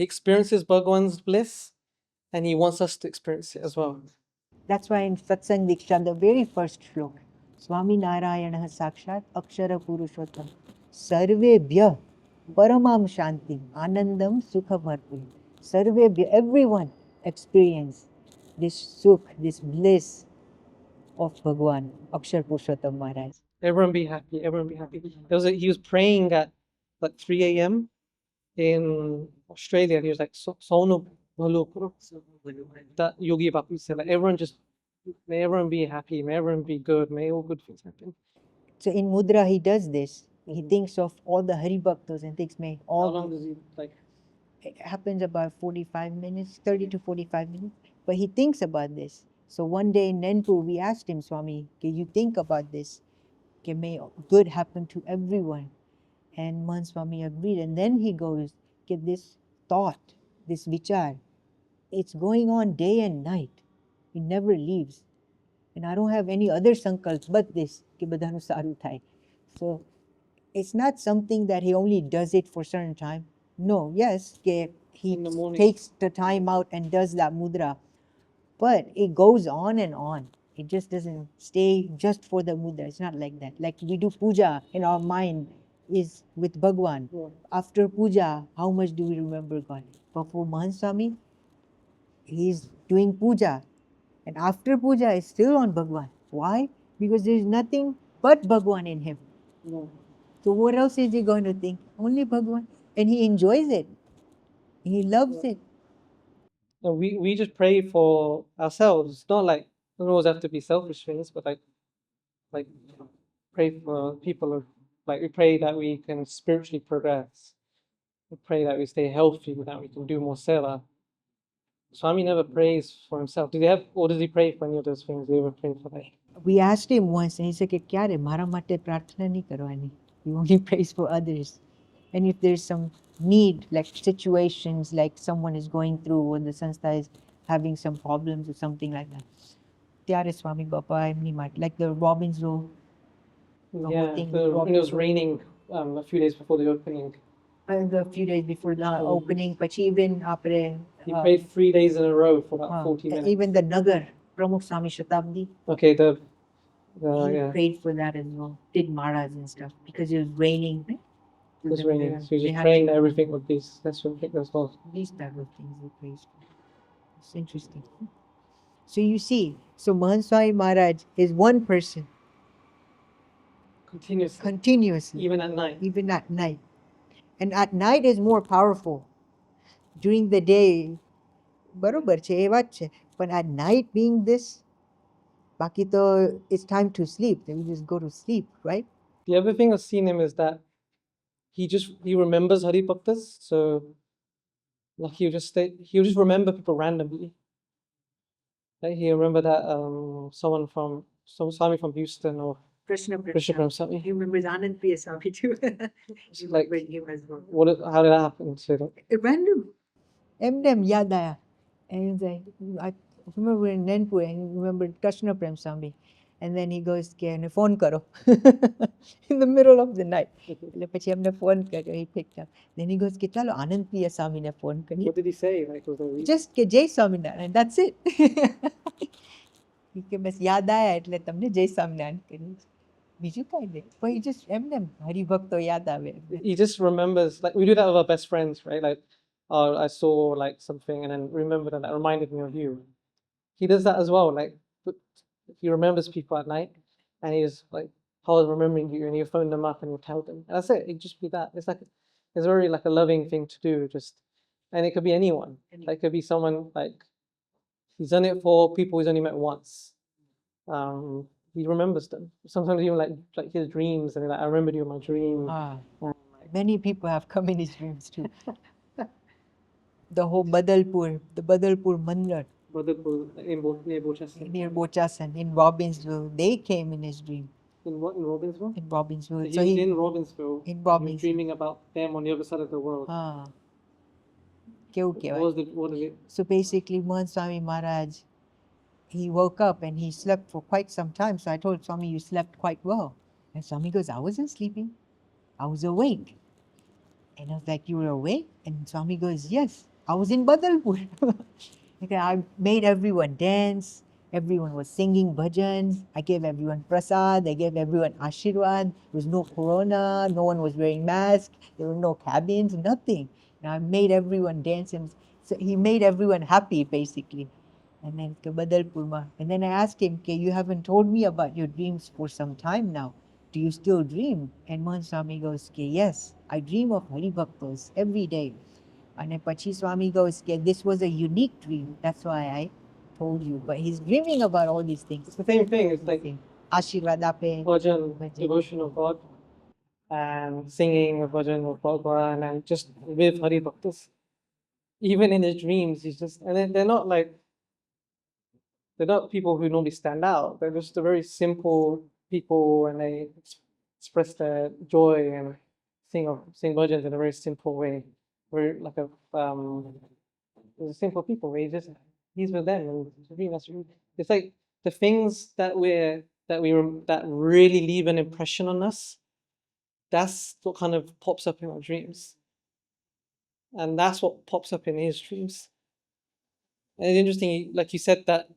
experiences Bhagwan's bliss, and he wants us to experience it as well. That's why in Satsang Diksha, the very first shlok, Swaminarayan Sakshat Akshara Purushottam Sarvebhya Paramam Shanti Anandam Sukha Bharpur. Sarvebhya, everyone experience this sukh, this bliss of Bhagwan, Akshar Purushottam Maharaj. Everyone be happy, everyone be happy. He was praying at like 3 a.m. in Australia. He was like, Sonu Bhalu, that Yogi Bapu said, like, may everyone be happy, may everyone be good, may all good things happen. So in Mudra, he does this. He thinks of all the Hari Bhaktas and thinks, may How all. long does he like? It happens about 45 minutes, 30 to 45 minutes. But he thinks about this. So one day in Nenpu, we asked him, Swami, can you think about this? Can may good happen to everyone? And Mahant Swami agreed. And then he goes, get this thought, this vichar, it's going on day and night. It never leaves. And I don't have any other sankalps but this, ki badhanu saru thai. So it's not something that he only does it for certain time. No, yes, he In the morning. takes the time out and does that mudra, but it goes on and on. It just doesn't stay just for the mudra. It's not like that. Like we do puja in our mind is with Bhagwan. Yeah. After puja, how much do we remember God? But for Mahant Swami, he's doing puja, and after puja is still on Bhagwan. Why? Because there's nothing but Bhagwan in him. No. So what else is he going to think? Only Bhagwan. And he enjoys it. He loves it. No, we just pray for ourselves. It's not like, it doesn't always have to be selfish things, but like pray for people. Like we pray that we can spiritually progress. We pray that we stay healthy, that we can do more seva. Swami never prays for himself. Does he pray for any of those things? Do you ever pray for that? We asked him once and he said, "Kya re, mara mate prarthana nahi karwani." He only prays for others. And if there's some need, like situations like someone is going through or the sanstha is having some problems or something like that, Tyare Swami Bappa, emni mat, like the Robin's Row. Yeah, when it was raining a few days before the opening. A few days before the opening, pachi even apre. He prayed 3 days in a row for about 40 minutes. Even the Nagar, Pramukh Swami Shatabdi, Okay, he yeah, prayed for that as well. Did Maharaj and stuff because it was raining. it was raining. So They he's just had praying to- that everything would be successful. As well. These type of things he prays for. It's interesting. So you see, so Mahant Swami Maharaj is one person continuously, Even at night. even at night. And at night is more powerful. During the day, barobar છે, એ વાત છે. But at night being this, baki to it's time to sleep. Then we just go to sleep, right? The other thing I've seen him is that he remembers Hari Bhaktas, so like he'll just remember people randomly. Like he remember that some Swami from Houston or Krishna Krishna Prem Swami. He remembers Anand Priya Swami too. He Like- remembered him as well. How did that happen? So Random. Emdem yaad aaya. And he's like, I remember in Nenpur and he remembered Krishna Prem Swami. And then he goes, "Ke એને phone karo." In the middle of the night. એટલે પછી એમને phone કર્યો. He picked up. Then he goes, "કે ચાલો આનંદ પ્રિય સ્વામીને phone કરીએ." what did he say? Like was there a reason? Just કે જય સ્વામિનારાયણ. That's it. કે બસ યાદ આયા એટલે તમને જય સ્વામિનારાયણ કરી. બીજું કાંઈ નહીં. પણ he just એમને હરિભક્તો યાદ આવે. He just remembers, like we do that with our best friends, right? Like, oh, I saw like something and then remembered and that reminded me of you. He does that as well. Like he remembers people at night and he's like, I was remembering you, and you phone them up and you tell them. And that's it. It'd just be that. It's very like a loving thing to do. And it could be anyone. Like it could be someone like he's done it for people he's only met once. He remembers them. Sometimes even like his dreams, and like I remembered you in my dream. Many people have come in his dreams too. The whole Badalpur Mandir Near Bochasan. near Bochasan in Robbinsville, they came in his dream. In what? In Robbinsville? in Robbinsville. He So was he in Robbinsville. in He was Robbinsville. dreaming about them on the other side of the world. Ah, કેવું What કહેવાય? was the, what is it? So basically, Mahant Swami Maharaj, he woke up and he slept for quite some time. So I told Swami, you slept quite well. And Swami goes, I wasn't sleeping. I was awake. And I was like, you were awake? And Swami goes, yes, I was in Badalpur. Okay, I made everyone dance. Everyone was singing bhajans. I gave everyone prasad. I gave everyone ashirwad. There was no corona. No one was wearing masks. There were no cabins, nothing. And I made everyone dance. And so he made everyone happy, basically. And then ke Badalpur ma. And then I asked him, "Okay, you haven't told me about your dreams for some time now. Do you still dream?" And Mahant Swami goes, "Okay, yes, I dream of Hari Bhaktas every day." And then Pachi Swami goes, "Okay, this was a unique dream. That's why I told you." But he's dreaming about all these things. It's the same thing. It's like Ashirwad ape. bhajan, Bhajan. devotion of God, and singing a bhajan of Bhagwan, and just with Hari Bhaktas. Even in his dreams, he's just, and they're not like, they're not people who normally stand out. They're just a very simple people, and they express their joy and sing bhajans in a very simple way. Very like a simple people. Where he's with them, and it's like the things that that really leave an impression on us. That's what kind of pops up in our dreams, and that's what pops up in his dreams. And it's interesting, like you said, that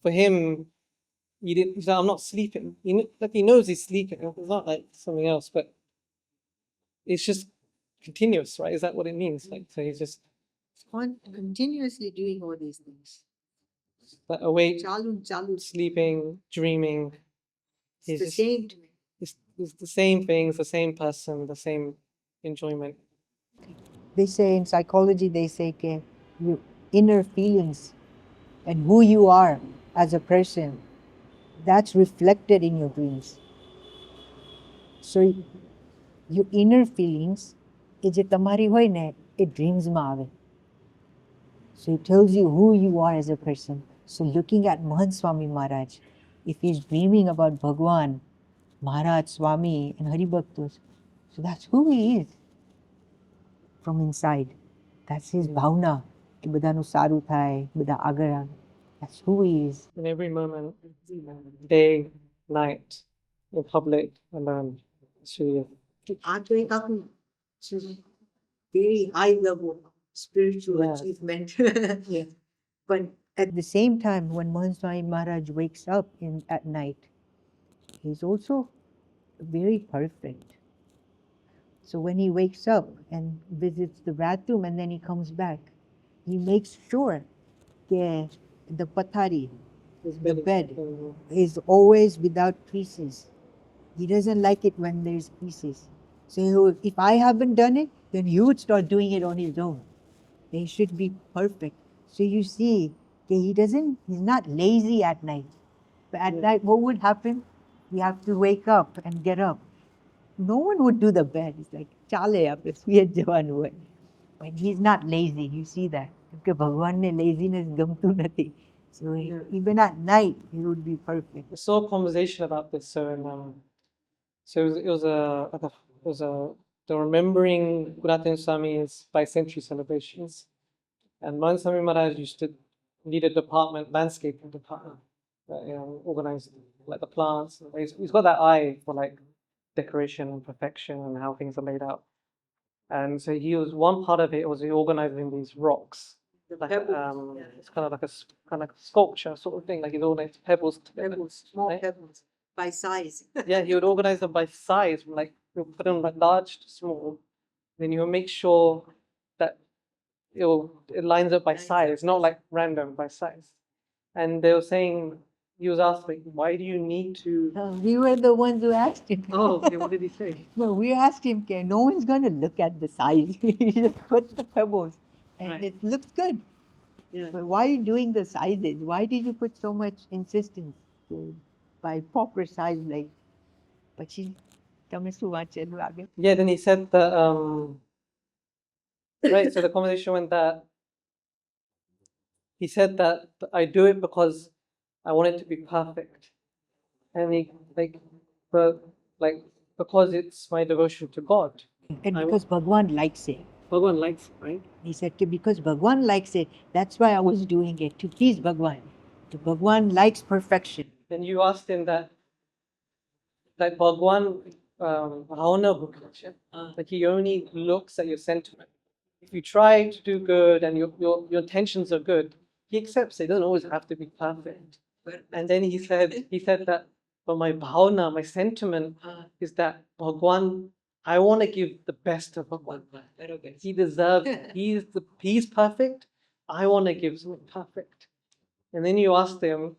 for him, he's like, I'm not sleeping. He knows he's sleeping. It's not like something else, but it's just continuous, right? Is that what it means? Like, so he's just Continuously doing all these things. like awake, Chalu. sleeping, dreaming. It's the just- same. It's the same things, the same person, the same enjoyment. They say in psychology, they say that your inner feelings and who you are as a person, that's reflected in your dreams. So your inner feelings, એ જે તમારી હોય ને, એ dreamsમાં આવે. So it tells you who you are as a person. So looking at Mahant Swami Maharaj, if he's dreaming about Bhagwan, Maharaj, Swami and Hari Bhaktas, so that's who he is from inside. That's his bhavna. કે બધાનું સારું થાય, બધા આગળ આવે. That's who he is. In every moment, day, night, in public, alone. It's really આ તો એક આખું very high level spiritual Yes. achievement. But at the same time, when Mahant Swami Maharaj wakes up at night, he's also very perfect. So when he wakes up and visits the bathroom and then he comes back, he makes sure that the pathari, the bed, is always without creases. He doesn't like it when there's creases. So if I haven't done it, then he would start doing it on his own. They should be perfect. So you see, he's not lazy at night. But at night, what would happen? We have to wake up and get up. No one would do the bed. It's like, chale, apne suyat jawanu hai. But he's not lazy. You see that. Because Bhagwanne laziness gamtu nathi. So even at night, he would be perfect. I saw a conversation about this. So they're remembering Uttamyogidas Swami's bicentenary celebrations, and Mahant Swami Maharaj used to lead a department, landscaping department, that organized like the plants. He's got that eye for like decoration and perfection and how things are laid out. And so one part of it was he organizing these rocks. Like, it's kind of like a sculpture sort of thing. Like he's organized pebbles together. Small right? pebbles, by size. Yeah, he would organize them by size, like he'll put them like large to small. Then he'll make sure that it lines up by size, not like random by size. And they were saying, he was asked like, why do you need to? We were the ones who asked him. Oh, okay, what did he say? Well, we asked him, okay, no one's going to look at the size. He just puts the pebbles and Right. it looks good. Yeah. But why are you doing the sizes? Why did you put so much insistence by proper size? Like, but she, તમે શું વાંચેલું આગળ? Yeah, then he said that, right, so the conversation went that he said that I do it because I want it to be perfect. And he, like, but like because it's my devotion to God. And I- because Bhagwan likes it. Bhagwan likes, right? He said, because Bhagwan likes it, that's why I was doing it, to please Bhagwan. The Bhagwan likes perfection. Then you asked him that Bhagwan bhavana bhukha, like he only looks at your sentiment. If you try to do good and your intentions are good, he accepts it. It doesn't always have to be perfect. And then he said that, but my bhavana, my sentiment is that Bhagwan, I want to give the best of Bhagwan. He deserves, he's perfect. I want to give something perfect. And then you asked him,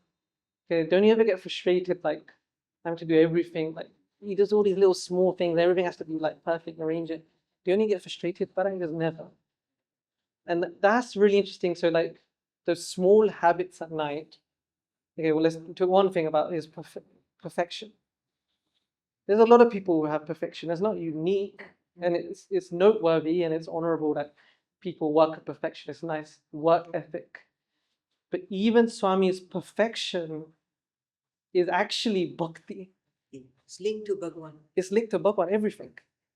okay, don't you ever get frustrated like having to do everything? Like he does all these little small things, everything has to be like perfect, arrange it. Do you only get frustrated by that? He goes, never. And that's really interesting. So like those small habits at night. Okay, well let's do one thing about his perfection. There's a lot of people who have perfection. It's not unique, and it's noteworthy and it's honorable that people work at perfection. It's nice work ethic. But even Swami's perfection is actually bhakti. It's linked to Bhagwan. It's linked to Bhagwan, everything.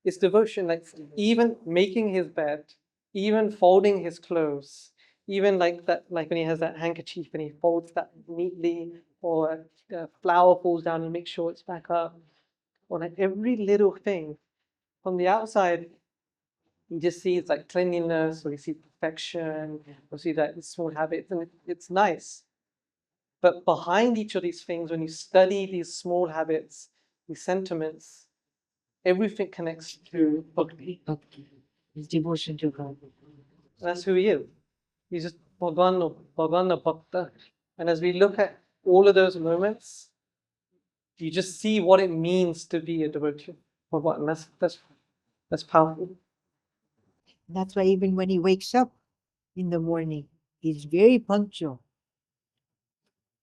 It's devotion, like even making his bed, even folding his clothes, even like that, like when he has that handkerchief and he folds that neatly, or a flower falls down and makes sure it's back up, or like every little thing. From the outside, you just see it's like cleanliness, or you see perfection, or see that small habits, and it's nice. But behind each of these things, when you study these small habits, these sentiments, everything connects to bhakti. Bhakti. His devotion to God. That's who he is. He's just Bhagwan Bhakta. And as we look at all of those moments, you just see what it means to be a devotee. Bhagwan. That's powerful. That's why even when he wakes up in the morning, he's very punctual.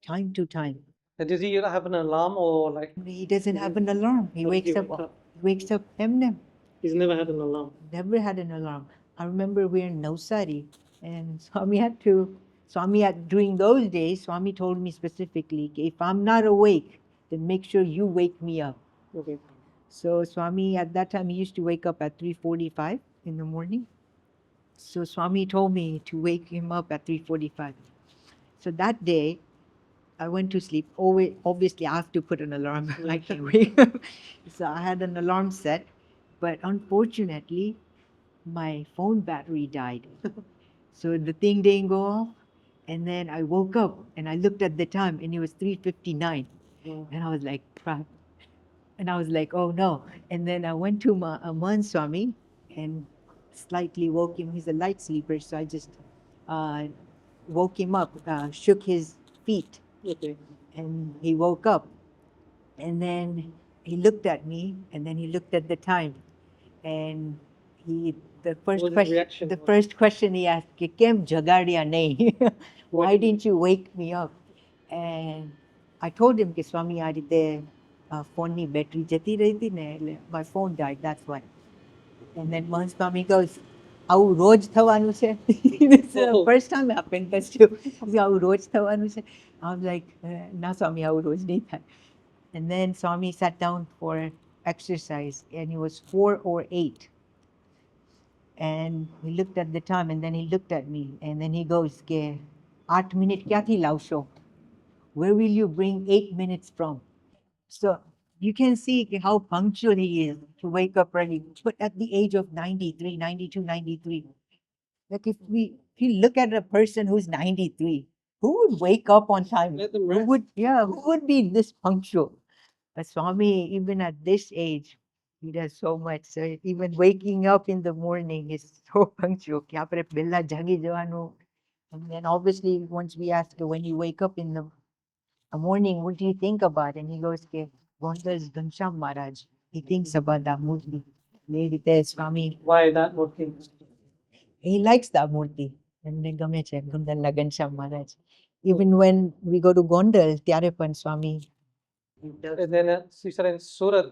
Time to time. And does he have an alarm or like? He doesn't have an alarm. He How does wakes he up. wake up? He wakes up emnem. He's never had an alarm. Never had an alarm. I remember we were in Navsari, and Swami had, during those days, Swami told me specifically, if I'm not awake, then make sure you wake me up. Okay. So Swami, at that time, he used to wake up at 3:45 in the morning. So Swami told me to wake him up at 3:45. So that day, I went to sleep. Always, obviously, I have to put an alarm. I can't wake up. So I had an alarm set, but unfortunately, my phone battery died. So the thing didn't go off. And then I woke up and I looked at the time and it was 3:59. And I was like, crap. And I was like, oh no. And then I went to Mahant Swami and slightly woke him. He's a light sleeper. So I just woke him up, shook his feet. Okay. And he woke up. And then he looked at me and then he looked at the time. And the What was his reaction? first question he asked, "Ki kem jagadiya nahi?" Why didn't you wake me up? And I told him, "Ki Swami, આ રીતે phone ની battery જતી રહી હતી ને એટલે my phone died, that's why." And then Mahant Swami goes, આવું રોજ થવાનું છે? This is the first time happened, but still, આવું રોજ થવાનું છે? I was like, ના Swami, આવું રોજ નહીં થાય. And then Swami sat down for exercise and it was 4:08. And he looked at the time and then he looked at me and then he goes, "Ke 8 minute kyathi lavsho? Where will you bring 8 minutes from?" So you can see how punctual he is to wake up early. But at the age of 93, 92, 93, like if you look at a person who's 93, who would wake up on time? Let them Who rest. who would be this punctual? But Swami, even at this age, he does so much. So even waking up in the morning is so punctual. કે આપણે પહેલા જાગી જવાનું. And then obviously once we ask her, when you wake up in the morning, what do you think about? And he goes, કે Compels Ghanshyam Maharaj. He thinks about that murti. એ રીતે Swami, Why that working? he likes that murti. એમને ગમે છે ગુંદલના Ghanshyam Maharaj. Even when we go to Gondal, ત્યારે પણ Swami. And then so you said in Surat,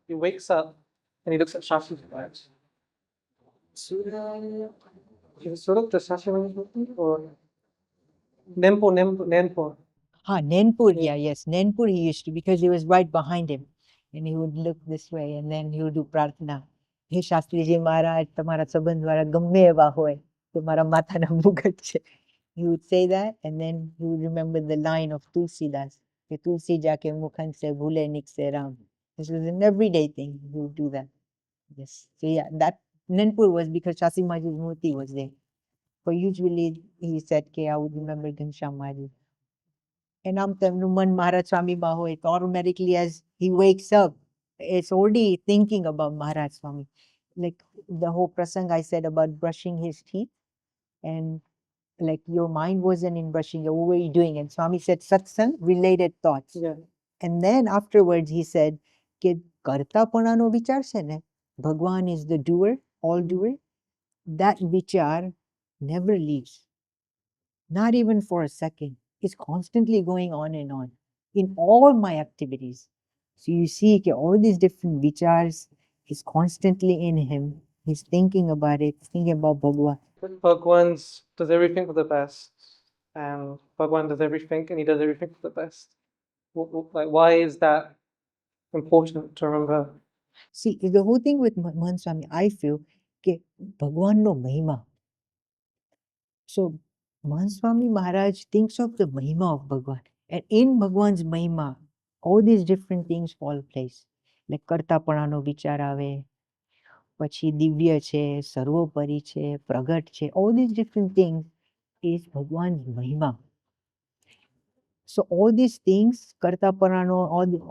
he wakes up and he looks at Shashi Maharaj. Surat, the Shashi Maharaj, or Nenpo. Nenpur, yeah, yes. Nenpur he used to, because he was right behind him. and he would look this way, and then he would do prarthana. Hey Shastriji Maharaj, તમારા સંબંધ વાળા ગમે એવા હોય, તે મારા માથાના મુગટ છે. He would say that, and then he would remember the line of Tulsidas. કે તુલસી જાકે મુખન se ભૂલે નિકસે Ram. This was an everyday thing. He would do that. Yes. So yeah, that Nanpur was because Shasi Maji's Murti was there. But usually he said, "Okay, I would remember Ghanshyam Maharaj." And Numan Mahant Swami Maharaj, automatically as he wakes up, it's already thinking about Maharaj Swami. Like the whole prasang I said about brushing his teeth, and like your mind wasn't in brushing, what were you doing? And Swami said satsang, related thoughts. Yeah. And then afterwards he said, "Ke kartapanano vichar se ne, Bhagwan is the doer, all doer. That vichar never leaves, not even for a second. It's constantly going on and on in all my activities." So you see, all these different vichars is constantly in him. He's thinking about it, thinking about Bhagwan. Bhagwan does everything for the best, and Bhagwan does everything, and he does everything for the best. Like, why is that important to remember? See, the whole thing with Mahant Swami, I feel, Bhagwan no Mahima. So Mahant Swami Maharaj thinks of the Mahima of Bhagwan. And in Bhagwan's Mahima, all these different things fall place. Like Kartapanano vichar ave, પછી દિવ્ય છે, સર્વોપરી છે, પ્રગટ છે, all these different things is Bhagwan's Mahima. So all these things, Kartaparano,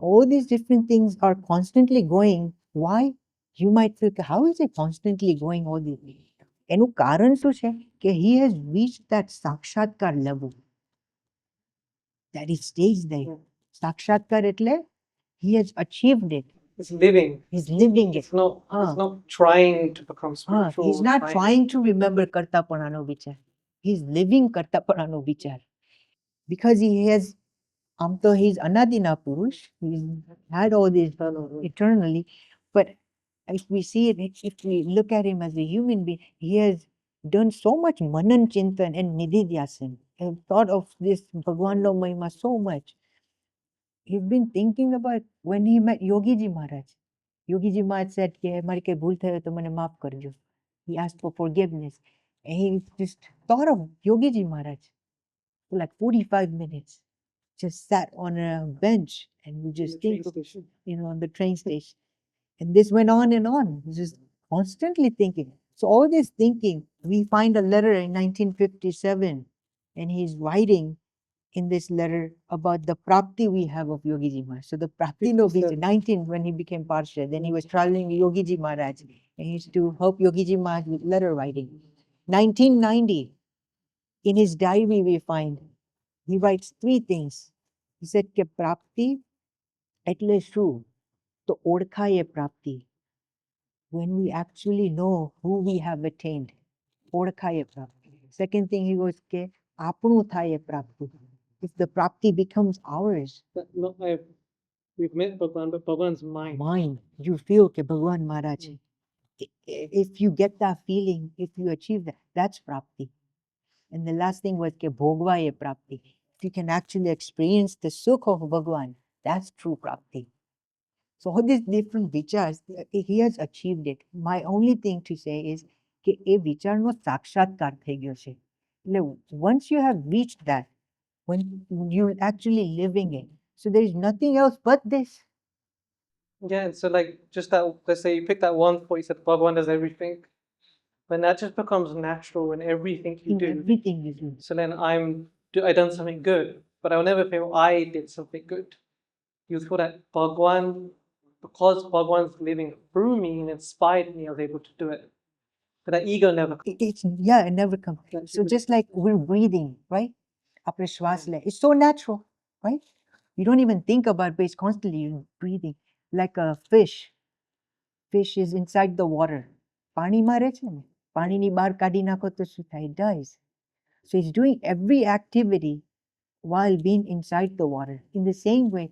all these different things are constantly going. Why? You might feel, how is it constantly going all these? એનું કારણ શું છે? કે he has reached that સાક્ષાત્કાર level. That he stays there. સાક્ષાત્કાર એટલે he has achieved it. It's living. He's living it. It's not trying to become spiritual. He's not trying to remember Kartapanano vichar. He's living Kartapanano vichar. Because he has, he's Anadina Purush, he's had all this eternally, but if we see it, if we look at him as a human being, he has done so much Manan Chintan and Nididhyasan, and thought of this Bhagwan Lo Mahima so much. He's been thinking about when he met Yogiji Maharaj. Yogiji Maharaj said, "Mari ke bhul thayo to mane maaf karjo." He asked for forgiveness. And he just thought of Yogiji Maharaj for like 45 minutes. Just sat on a bench and we just think, on the train station. And this went on and on, just constantly thinking. So all this thinking, we find a letter in 1957, and he's writing in this letter about the prapti we have of Yogiji Maharaj. So the prapti no 19 when he became Parsha, then he was traveling with Yogiji Maharaj, and he used to help Yogiji Maharaj with letter writing. 1990, in his diary we find, he writes 3 things. He said, કે પ્રાપ્તિ એટલે શું? તો ઓળખાય પ્રાપ્તિ. When we actually know who we have attained, ઓળખાય પ્રાપ્તિ. Second thing he goes, કે આપણું થાય પ્રાપ્તિ. If the prapti becomes ours, we've met Bhagwan, but Bhagwan's mind, you feel ke Bhagwan Maharaj. If you get that feeling, if you achieve that, that's prapti. And the last thing was ke bhogvaye prapti. If you can actually experience the sukh of Bhagwan, that's true prapti. So all these different vichars, he has achieved it. My only thing to say is કે એ વિચારનો સાક્ષાત્કાર થઈ ગયો છે. એટલે once you have reached that, when you're actually living it, so there is nothing else but this. Yeah, so like just that, let's say you pick that one point, you said Bhagwan does everything, when that just becomes natural in everything you do. Everything you do. So then I done something good, but I will never feel I did something good. You feel that Bhagwan, because Bhagwan's living through me and inspired me, I was able to do it. But that ego never comes. It never comes. So just like we're breathing, right? Apne shwas le. It's so natural, right? You don't even think about it, but it's constantly breathing. Like a fish. Fish is inside the water. પાણી માં રહે છે ને, પાણીની બહાર કાઢી નાખો તો શું થાય? It dies. So he's doing every activity while being inside the water. In the same way,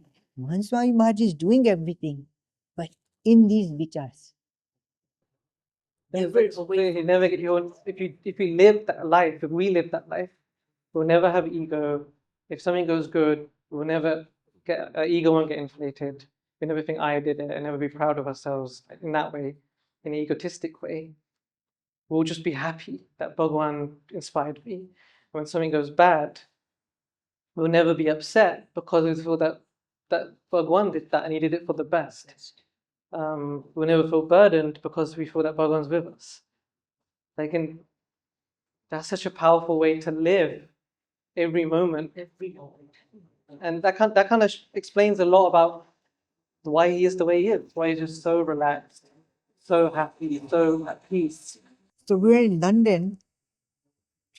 Mahant Swami Maharaj is doing everything, but in these vichars. He never get if you live that life, if we live that life, we'll never have ego. If something goes good, we'll never get ego won't get inflated. We never think I did it and never be proud of ourselves in that way, in an egotistic way. We'll just be happy that Bhagwan inspired me. When something goes bad, we'll never be upset because we feel that Bhagwan did that and he did it for the best. We'll never feel burdened because we feel that Bhagwan's with us. That's such a powerful way to live every moment. And that kind of explains a lot about why he is the way he is, why he's just so relaxed, so happy, so at peace. So we're in London,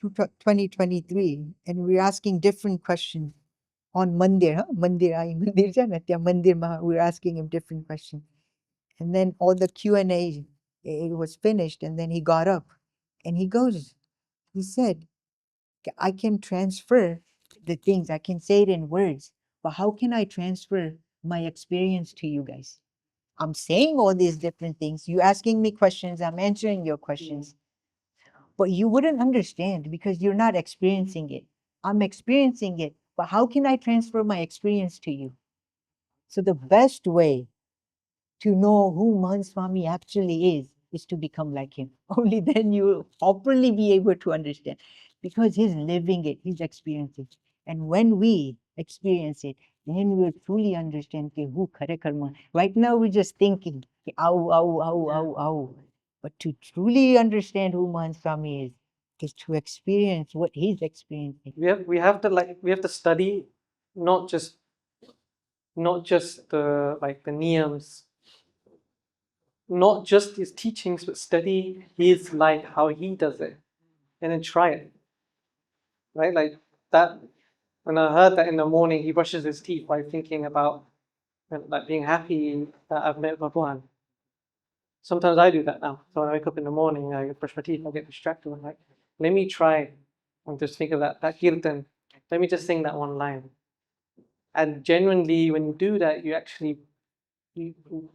2023, and we're asking different questions on Mandir. We're asking him different questions. And then all the Q&A, it was finished, and then he got up and he said, I can transfer the things, I can say it in words, but how can I transfer my experience to you guys? I'm saying all these different things. You asking me questions, I'm answering your questions. But you wouldn't understand because you're not experiencing it. I'm experiencing it, but how can I transfer my experience to you? So the best way to know who Mahant Swami actually is to become like him. Only then you will properly be able to understand because he's living it, he's experiencing it. And when we experience it, then we will truly understand who khare karma. Right now we're just thinking, ow, ow, ow, ow, ow. But to truly understand who Mahant Swami is to experience what he's experiencing. We have to study not just the the niyams, not just his teachings, but study his life, how he does it, and then try it. Right? Like that, when I heard that in the morning, he brushes his teeth by thinking about like being happy that I've met Bhagwan. Sometimes I do that now. So when I wake up in the morning, I brush my teeth, I get distracted. I'm like, let me try and just think of that kirtan. Let me just sing that one line. And genuinely, when you do that,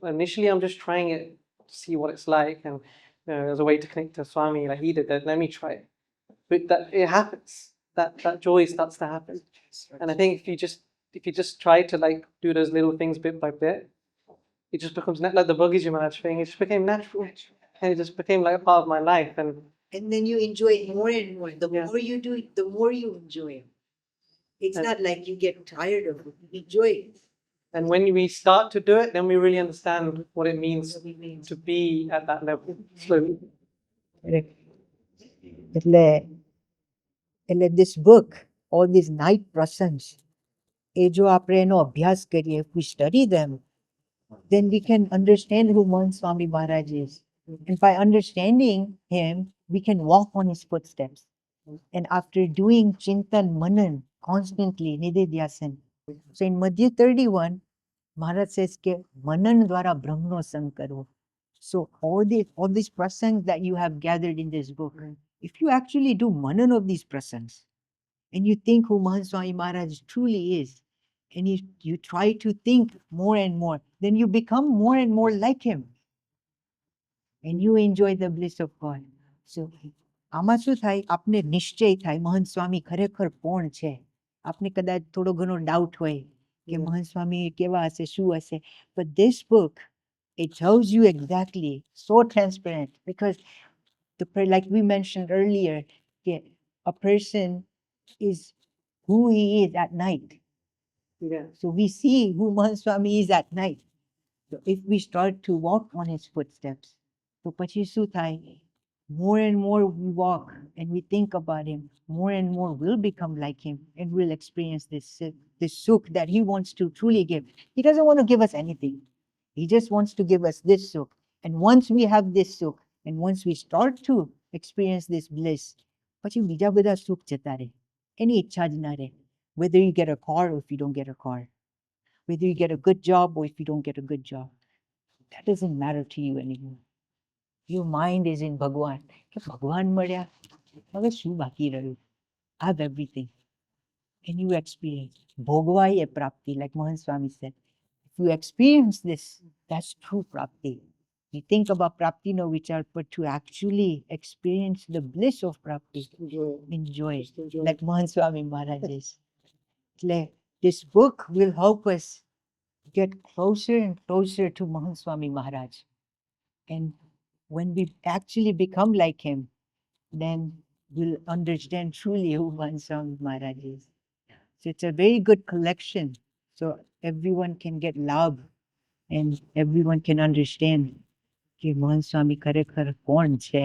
initially I'm just trying it to see what it's like, and as a way to connect to Swami, like he did that. Let me try it, but that it happens. That joy starts to happen, and I think if you just try to like do those little things bit by bit, it just becomes like the Bhagiji Maharaj thing. It just became natural, and it just became like a part of my life. And then you enjoy it more and more. The more you do it, the more you enjoy it. It's not like you get tired of it. You enjoy it. And when we start to do it, then we really understand what it means to be at that level slowly. This book, all these night prasangs, if we study them, then we can understand who Mahant Swami Maharaj is. And by understanding him, we can walk on his footsteps. And after doing Chintan Manan constantly, Nididhyasan. So in Madhya 31, Maharaj says, Ke Manan Dwara Brahmno Sankaro. So all these prasangs that you have gathered in this book, if you actually do Manan of these prasangs, and you think who Mahant Swami Maharaj truly is, and you try to think more and more, then you become more and more like him. And you enjoy the bliss of God. So આમાં શું થાય આપને નિશ્ચય થાય મહંત સ્વામી ખરેખર કોણ છે. આપને કદાચ થોડો ઘણો ડાઉટ હોય કે મહંત સ્વામી કેવા હશે શું હશે. But this book, it tells you exactly, so transparent, because like we mentioned earlier, a person is who he is at night. So we see who Mahant Swami is at night. So if we start to walk on his footsteps, so પછી શું થાય? More and more we walk and we think about him, more and more we'll become like him, and we'll experience this sukh that he wants to truly give. He doesn't want to give us anything. He just wants to give us this sukh. And once we have this sukh, and once we start to experience this bliss, પછી બીજા બધા સુખ જતા રહે. એની ઈચ્છા જ ના રહે. Whether you get a car or if you don't get a car, whether you get a good job or if you don't get a good job, that doesn't matter to you anymore. Your mind is in Bhagwan. કે ભગવાન મળ્યા, હવે શું બાકી રહ્યું? Have everything. And you experience. ભોગવા એ પ્રાપ્તિ, like Mahant Swami said. If you experience this, that's true prapti. You think about prapti, no vichar, but to actually experience the bliss of prapti, enjoy it, like Mahant Swami Maharaj is. This book will help us get closer and closer to Mahant Swami Maharaj. And when we actually become like him, then we'll understand truly who Mahant Swami Maharaj is. So it's a very good collection. So everyone can get love and everyone can understand कि मोहन स्वामी खरेखर કોણ છે